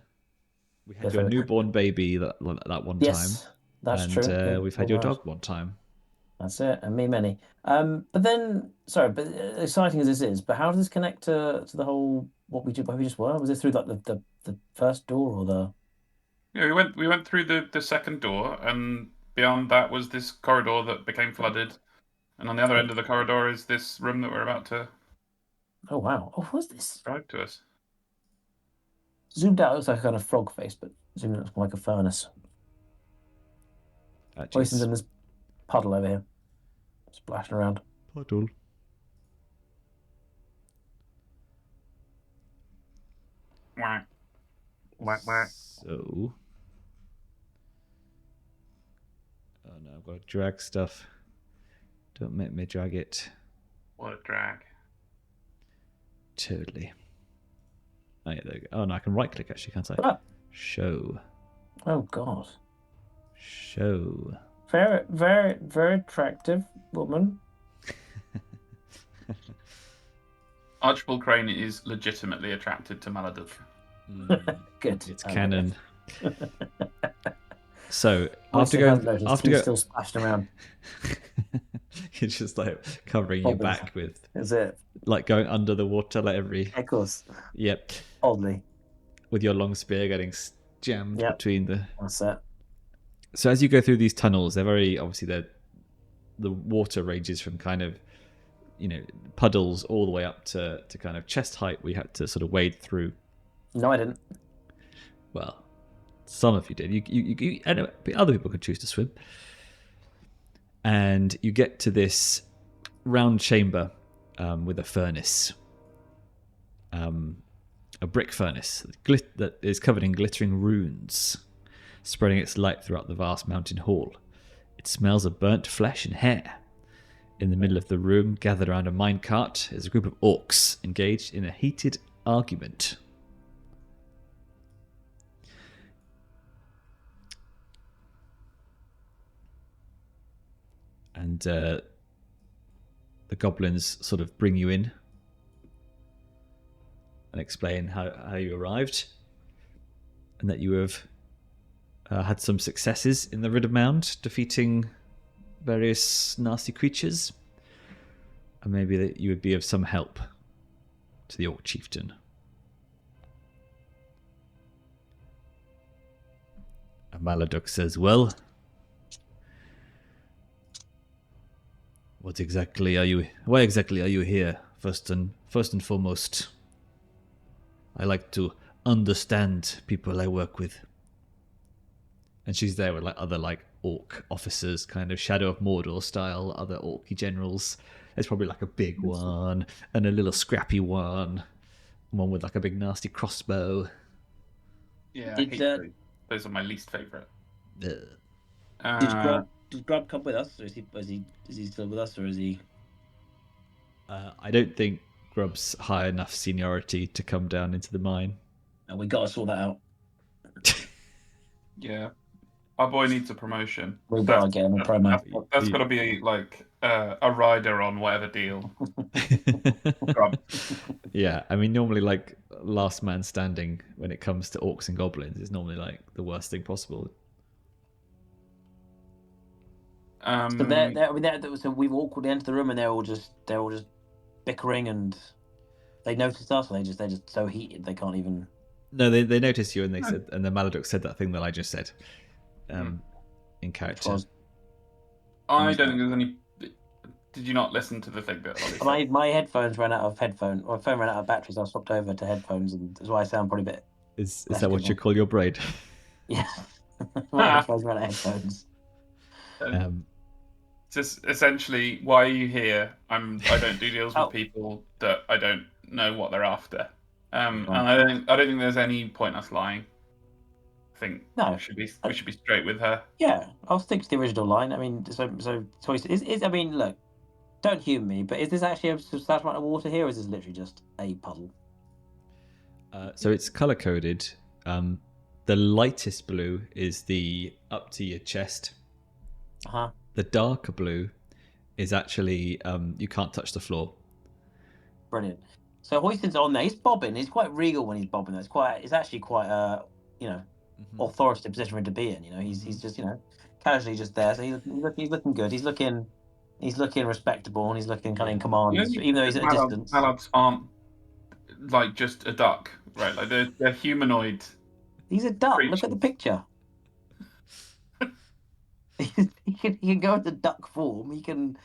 We had Yes, your I- newborn baby that one Yes, time. that's and, true. Yeah, we've had you're your right. dog one time. That's it, and me many. But then, sorry, but exciting as this is, but how does this connect to the whole what we did, where we just were? Was it through like the first door or the? Yeah, we went through the second door, and beyond that was this corridor that became flooded, and on the other end of the corridor is this room that we're about to Oh wow! Oh, what's this? drive to us. Zoomed out, it looks like a kind of frog face, but zoomed in, it looks more like a furnace. Hoisin's in this puddle over here, splashing around. Puddle. Whack. Whack, whack. So. Oh no, I've got to drag stuff. Don't make me drag it. What a drag. Totally. Oh, yeah, there we go. Oh no, I can right click actually, can't I? Ah. Show. Oh god! Show. Very, very, very attractive woman. Archibald Kreyn is legitimately attracted to Maladuk. Good. It's I like canon. So Hoisin has noticed after he's go, still splashing around. you're just like covering your Obvious. back with Is it? like going under the water like every. Of course. Yep. Oddly. With your long spear getting jammed Yep. between the. That's it. So as you go through these tunnels, they're very obviously the water ranges from kind of puddles all the way up to kind of chest height. We had to sort of wade through. No, I didn't. Well, some of you did. You anyway, other people could choose to swim. And you get to this round chamber with a furnace, a brick furnace that is covered in glittering runes, spreading its light throughout the vast mountain hall. It smells of burnt flesh and hair. In the middle of the room, gathered around a minecart, is a group of orcs engaged in a heated argument. And the goblins sort of bring you in and explain how you arrived, and that you have had some successes in the Ritter Mound, defeating various nasty creatures, and maybe that you would be of some help to the Orc Chieftain. And Maladuk says, well, why exactly are you here? First and foremost, I like to understand people I work with. And she's there with other orc officers, kind of Shadow of Mordor style, other orky generals. There's probably a big one and a little scrappy one with a big nasty crossbow. Yeah, I hate those. Those are my least favourite. Did Grub come with us, or is he still with us, or is he? I don't think Grub's high enough seniority to come down into the mine. And we got to sort that out. Yeah, our boy needs a promotion. We've got to get him a promo. That's got to be a rider on whatever deal. Grub. Yeah, I mean, normally last man standing when it comes to orcs and goblins is normally the worst thing possible. So we've walked into the room and they're all just bickering, and they noticed us. Or they're just so heated they can't even. No, they noticed you, and they said, and then Maladuk said that thing that I just said, in character. I don't think there's any. Did you not listen to the thing that Olly said? My headphones ran out of headphone. My phone ran out of batteries. So I swapped over to headphones, and that's why I sound probably a bit. Is that what you call your braid? Yeah, my headphones ran out of headphones. Just essentially, why are you here? I don't do deals with people that I don't know what they're after. And I don't think there's any point us lying. I think we should be straight with her. Yeah, I'll stick to the original line. I mean, so is I mean, look, don't humour me, but is this actually a substantial amount of water here, or is this literally just a puddle? So it's color coded. The lightest blue is the up to your chest. The darker blue is actually you can't touch the floor. Brilliant. So Hoisin's on there. He's bobbing. He's quite regal when he's bobbing. It's actually quite authoritative position for him to be in. He's just casually just there. So he's looking good. He's looking respectable, and he's looking kind of in command, even though he's at a distance. Mallards aren't just a duck, right? They're humanoid. He's a duck. creatures. Look at the picture. He can go into duck form. He can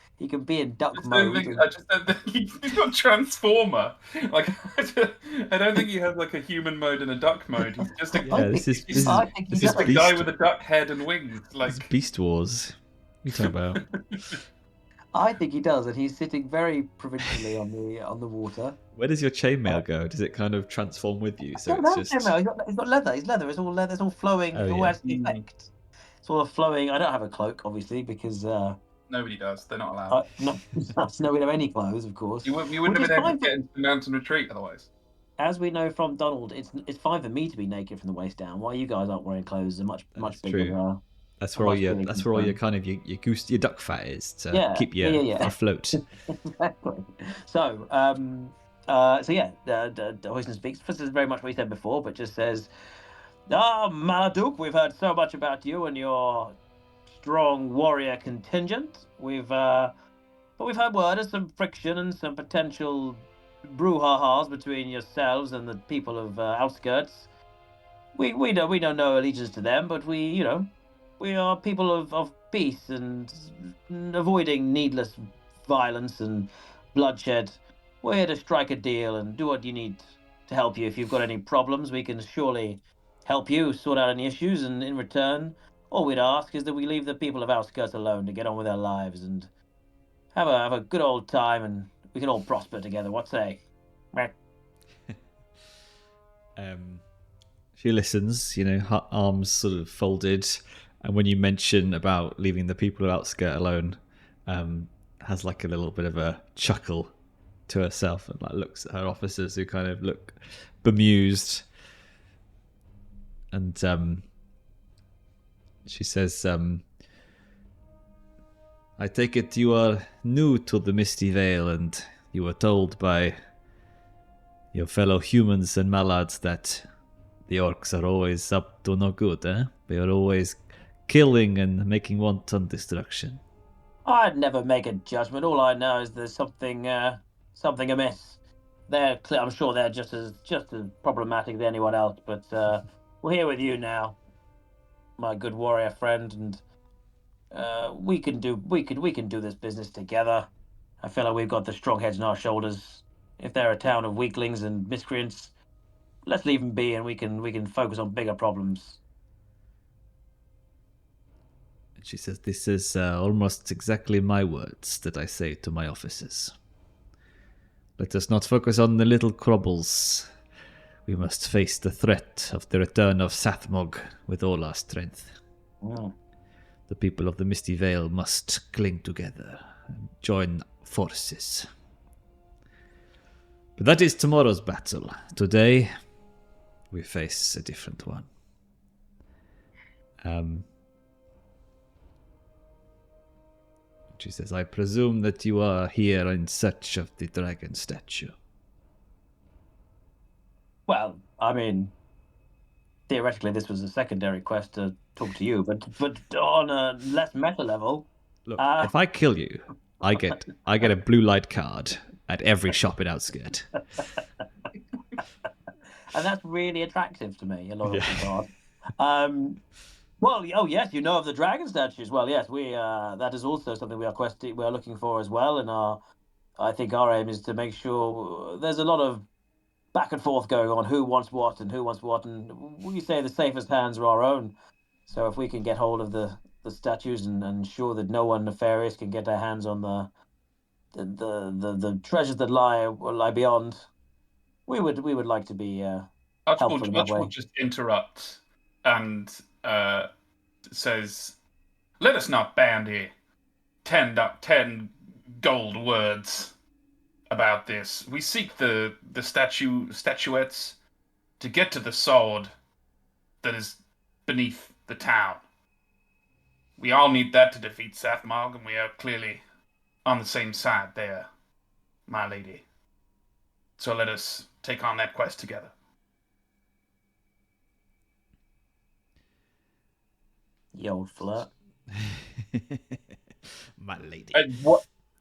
be in duck mode. I just don't think he's got transformer. I don't think he has a human mode and a duck mode. He's just a this is a guy with a duck head and wings. This is Beast Wars. What are you talking about? I think he does, and he's sitting very provincially on the water. Where does your chainmail go? Does it kind of transform with you? So it's just chainmail. He's got leather. He's leather. It's all leather. It's all flowing. It all has the effect. It's all flowing. I don't have a cloak, obviously, because nobody does. They're not allowed. No, we don't have any clothes, of course. You wouldn't have been able to get into the mountain retreat otherwise. As we know from Donald, it's fine for me to be naked from the waist down. Why you guys aren't wearing clothes is a much bigger. That's where all your kind of your duck fat is to keep you afloat. Exactly. So Hoisin speaks. This is very much what he said before, but just says, Maladuk, we've heard so much about you and your strong warrior contingent. We've heard word of some friction and some potential brouhahas between yourselves and the people of outskirts. We don't know allegiance to them, but we are people of peace and avoiding needless violence and bloodshed. We're here to strike a deal and do what you need to help you. If you've got any problems, we can surely help you sort out any issues, and in return, all we'd ask is that we leave the people of Outskirts alone to get on with their lives and have a good old time, and we can all prosper together. What say? She listens, her arms sort of folded, and when you mention about leaving the people of Outskirt alone, has like a little bit of a chuckle to herself and like looks at her officers who kind of look bemused, and she says, I take it you are new to the Misty Vale, and you were told by your fellow humans and Mallards that the orcs are always up to no good, eh? They are always killing and making wanton destruction. I'd never make a judgment. All I know is there's something amiss. I'm sure they're just as problematic as anyone else. But we're here with you now, my good warrior friend, and we can do this business together. I feel like we've got the strong heads on our shoulders. If they're a town of weaklings and miscreants, let's leave them be, and we can focus on bigger problems. And she says, this is almost exactly my words that I say to my officers. Let us not focus on the little troubles. We must face the threat of the return of Sathmog with all our strength. Mm. The people of the Misty Vale must cling together and join forces. But that is tomorrow's battle. Today, we face a different one. She says, I presume that you are here in search of the dragon statue. Well, I mean, theoretically, this was a secondary quest to talk to you, but on a less meta level. Look, if I kill you, I get a blue light card at every shop in Outskirt. And that's really attractive to me, a loyalty card. Well, oh yes, you know of the dragon statues. Well, yes, we that is also something we are looking for as well. And I think our aim is to make sure there's a lot of back and forth going on. Who wants what, and we say the safest hands are our own. So if we can get hold of the statues and ensure that no one nefarious can get their hands on the treasures that lie beyond, we would like to be helpful in that way. Archibald just interrupts and says, "Let us not bandy 10 gold words about this. We seek the statuettes to get to the sword that is beneath the town. We all need that to defeat Sathmog, and we are clearly on the same side there, my lady. So let us take on that quest together." You old flirt. My lady.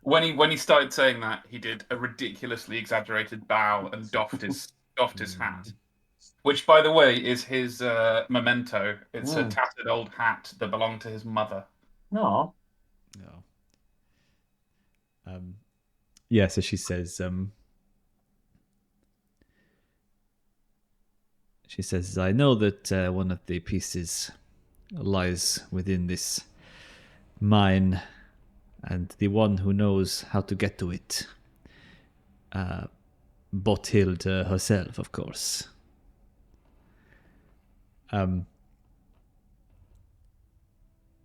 When he started saying that, he did a ridiculously exaggerated bow and doffed his hat, which, by the way, is his memento. It's a tattered old hat that belonged to his mother. No. Yeah, so she says, I know that one of the pieces lies within this mine, and the one who knows how to get to it, Bothild herself, of course.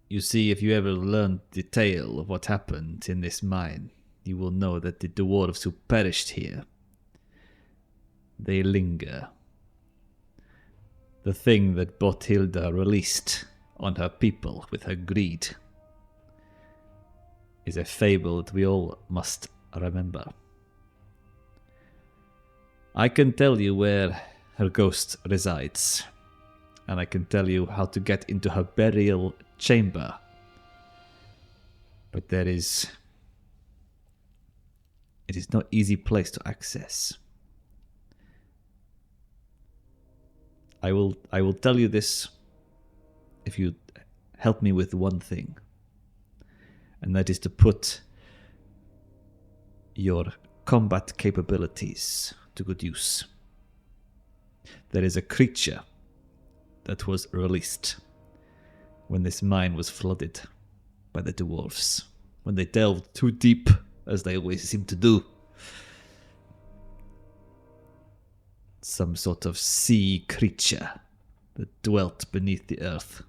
You see, if you ever learned the tale of what happened in this mine, you will know that the dwarves who perished here, they linger. The thing that Bothilda released on her people with her greed is a fable that we all must remember. I can tell you where her ghost resides, and I can tell you how to get into her burial chamber. But it is no easy place to access. I will tell you this if you help me with one thing, and that is to put your combat capabilities to good use. There is a creature that was released when this mine was flooded by the dwarves, when they delved too deep, as they always seem to do. Some sort of sea creature that dwelt beneath the earth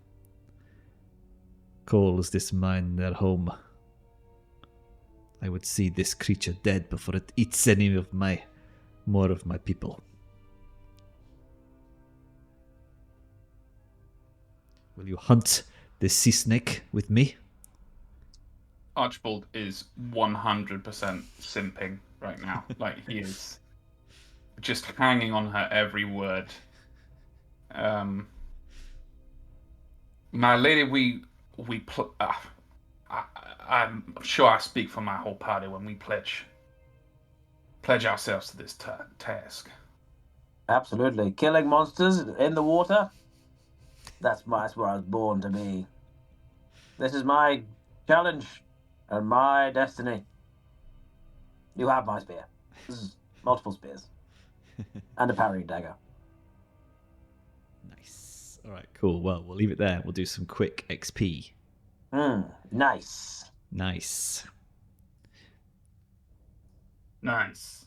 calls this mine their home. I would see this creature dead before it eats any of more of my people. Will you hunt this sea snake with me? Archibald is 100% simping right now. Like, he is just hanging on her every word. My lady, I'm sure I speak for my whole party when we pledge ourselves to this task. Absolutely. Killing monsters in the water? That's where I was born to be. This is my challenge and my destiny. You have my spear. This is multiple spears. And a parrying dagger. Nice. Alright, cool. Well, we'll leave it there. We'll do some quick XP. Nice. Nice. Nice.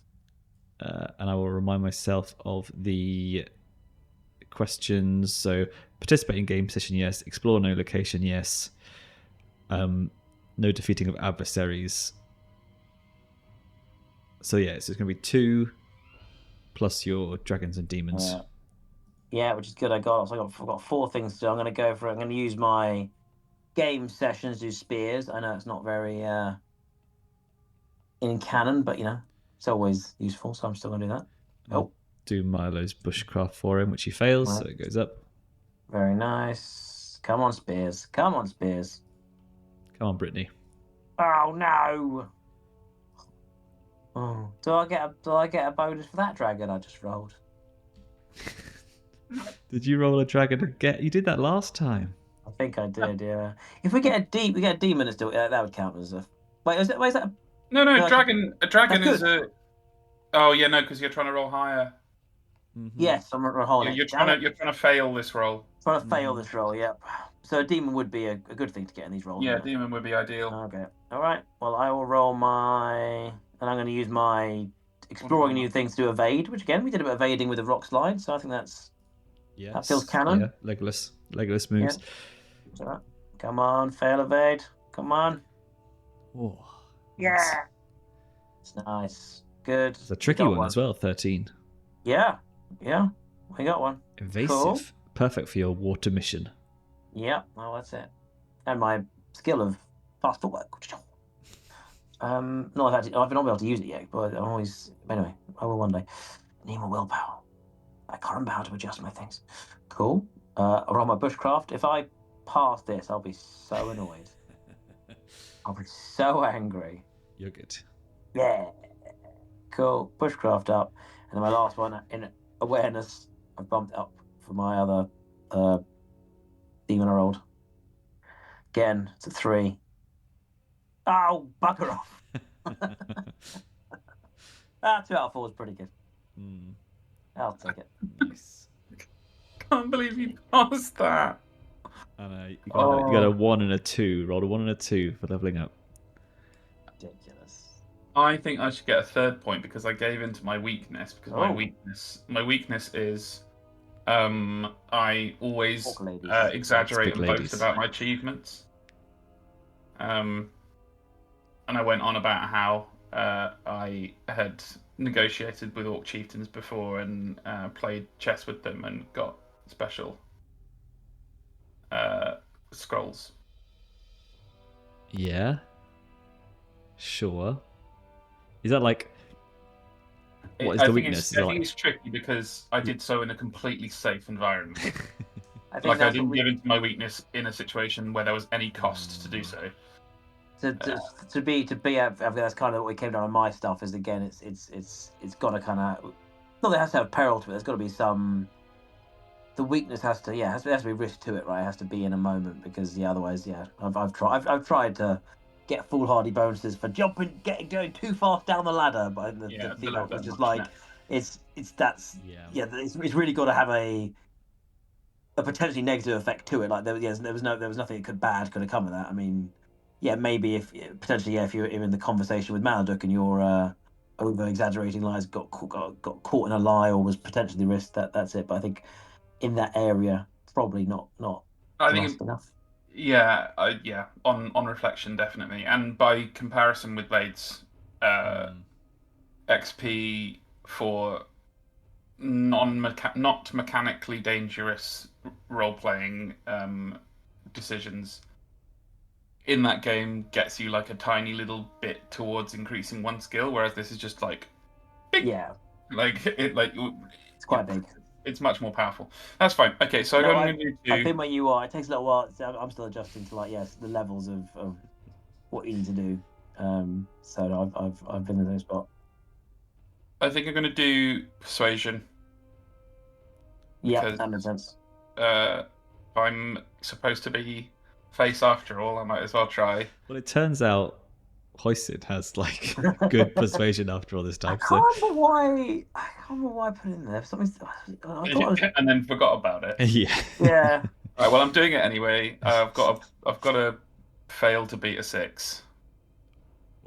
And I will remind myself of the questions. So, participate in game session, yes. Explore no location, yes. No defeating of adversaries. So yeah, so it's going to be 2 plus your dragons and demons. Yeah, which is good. I've got 4 things to do. I'm going to go for it. I'm going to use my game sessions to do spears. I know it's not very in canon, but it's always useful, so I'm still going to do that. I'll do Milo's bushcraft for him, which he fails, Right. so it goes up. Very nice. Come on, spears. Come on, spears. Come on, Brittany. Oh no! Oh, do I get a bonus for that dragon I just rolled? Did you roll a dragon again? You did that last time. I think I did. Yeah. If we get a demon, it's still that would count as a. Wait, is that? No, No, a dragon is good. a. Oh yeah, no, because you're trying to roll higher. Mm-hmm. Yes, I'm rolling. You're trying to fail this roll. Trying to fail this roll. Yep. So a demon would be a good thing to get in these rolls. Yeah, wouldn't it? demon would be ideal. Okay. All right. Well, I will roll and I'm going to use my exploring new things to evade, which again we did a bit of evading with the rock slide, so I think that feels canon. Yeah, Legolas moves. Yeah. Right. Come on, fail evade. Come on. Oh, Yeah. It's nice. Good. it's a tricky one as well. 13. Yeah. We got one. Evasive. Cool. Perfect for your water mission. Yeah. Well, that's it. And my skill of fast footwork. I've not been able to use it yet, but I'm always. Anyway, I will one day. Need more willpower. I can't remember how to adjust my things. Cool. I'll roll my bushcraft. If I pass this, I'll be so annoyed. I'll be so angry. You're good. Yeah. Cool. Bushcraft up. And then my last one in awareness, I bumped up for my other demon I rolled. Again, it's a 3. Oh, bugger off. 2 out of 4 is pretty good. I'll take it. Nice. Can't believe you passed that. I know. You got a 1 and a 2. Rolled a 1 and a 2 for leveling up. Ridiculous. I think I should get a 3rd point because I gave in to my weakness. Because my weakness is, I always exaggerate and boast about my achievements. And I went on about how I had negotiated with Orc Chieftains before and played chess with them and got special scrolls. Yeah. Sure. Is that like... What is the weakness? I think it's tricky because I did so in a completely safe environment. I didn't give in to my weakness in a situation where there was any cost to do so. To be that's kind of what we came down on my stuff is again it's got to kind of not that it has to have peril to it. There's got to be some. The weakness has to be risk to it, right? It has to be in a moment because otherwise I've tried to get foolhardy bonuses for going too fast down the ladder. But the feedback was just like, it's really got to have a potentially negative effect to it. Like there was nothing bad could have come of that. I mean, yeah, maybe if you're in the conversation with Maladuk and your over exaggerating lies got caught in a lie or was potentially risked, that's it. But I think in that area, probably not. I think enough. Yeah, On reflection, definitely, and by comparison with Blades, XP for not mechanically dangerous role-playing decisions in that game gets you like a tiny little bit towards increasing one skill, whereas this is just like big. Yeah, it's quite big. It's much more powerful. That's fine. Okay, so I'm going to do 2. I think where you are, it takes a little while. I'm still adjusting to the levels of what you need to do. So I've been in those spot. I think I'm going to do persuasion. Yeah, that makes sense. I'm supposed to be face after all. I might as well try. Well, it turns out Hoisin has like good persuasion after all this time. I can't remember why I put it in there. And then forgot about it. Yeah. Yeah. Right, well, I'm doing it anyway. I've got to fail to beat a 6.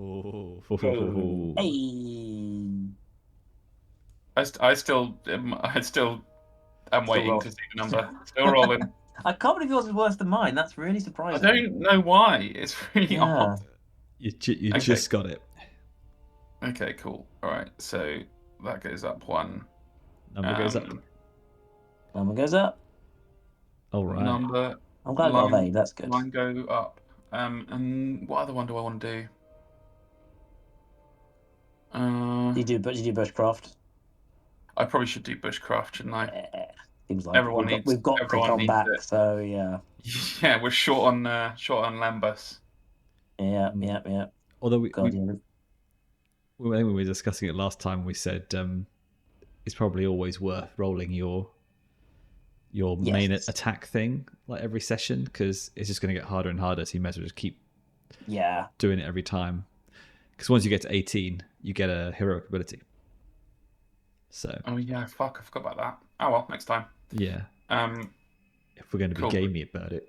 Oh. Hey. I still am waiting to see the number. Still rolling. I can't believe yours is worse than mine. That's really surprising. I don't know why. It's really odd. You just got it. Okay, cool. All right, so that goes up 1. Number goes up. Number goes up. All right. Number. I'm glad I got a. That's good. Line go up. And what other one do I want to do? Did you do bushcraft? I probably should do bushcraft, shouldn't I? Yeah. Seems like we've got Precon back, so yeah. Yeah, we're short on Lambus. Yeah. Although when we were discussing it last time, we said it's probably always worth rolling your main attack thing like every session, because it's just going to get harder and harder. So you might as well just keep doing it every time. Because once you get to 18, you get a heroic ability. So. Oh yeah, fuck! I forgot about that. Oh well, next time. Yeah. If we're going to be gamey about it.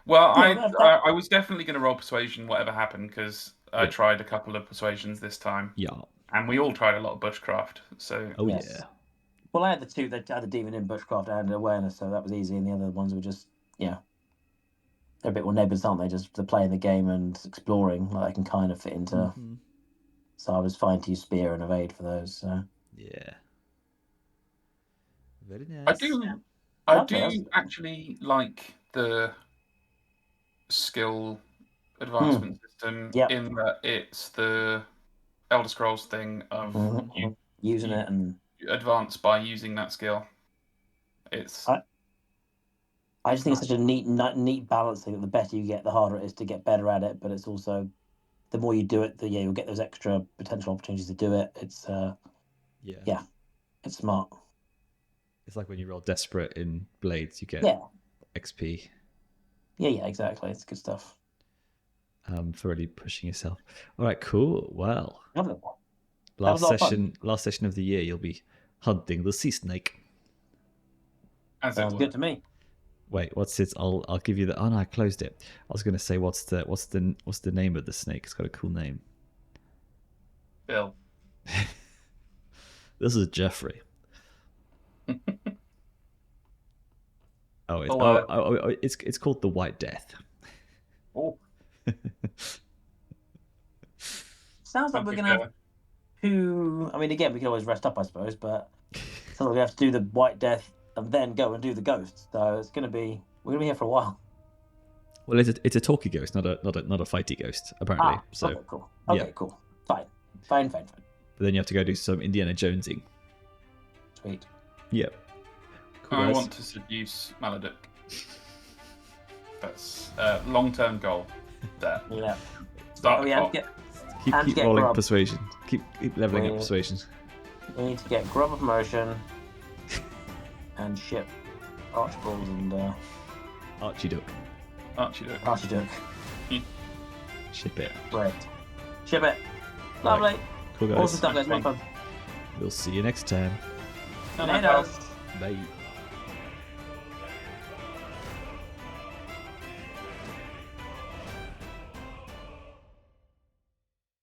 Well, I was definitely going to roll persuasion, whatever happened, because I tried a couple of persuasions this time. Yeah. And we all tried a lot of bushcraft. So. Oh yeah. Well, I had the 2 that had the demon in bushcraft and awareness, so that was easy. And the other ones were just they're a bit more nebulous, aren't they? Just the playing the game and exploring, like I can kind of fit into. Mm-hmm. So I was fine to use spear and evade for those. So. Yeah. Very nice. I do actually like the skill advancement system in that it's the Elder Scrolls thing of using it and advance by using that skill. I just think it's such a neat balancing that the better you get, the harder it is to get better at it. But it's also the more you do it, you'll get those extra potential opportunities to do it. It's it's smart. It's like when you roll desperate in Blades, you get XP. Yeah, exactly. It's good stuff. For really pushing yourself. All right, cool. Well, last session of the year, you'll be hunting the sea snake. Sounds good to me. Wait, what's it? I'll give you the. Oh no, I closed it. I was going to say what's the name of the snake? It's got a cool name. Bill. This is Jeffrey. It's called the White Death. Oh. Sounds like we're gonna have 2. I mean, again, we can always rest up, I suppose, but sounds like we have to do the White Death and then go and do the ghost. So we're gonna be here for a while. Well, it's a talky ghost, not a fighty ghost, apparently. So okay, cool. Okay, cool. Fine. But then you have to go do some Indiana Jonesing. Sweet. Yep. Cool, I want to seduce Maladuk. That's a long-term goal. There. Yeah. Start keep rolling grub. Persuasion. Keep leveling up persuasion. We need to get grub of motion and ship Archibald and Archie Duck. Archibald. Archibald. Ship it. Great. Ship it. Lovely. Cool, guys. Awesome stuff, guys. Well fun. We'll see you next time. No, no, Later. pals. Bye.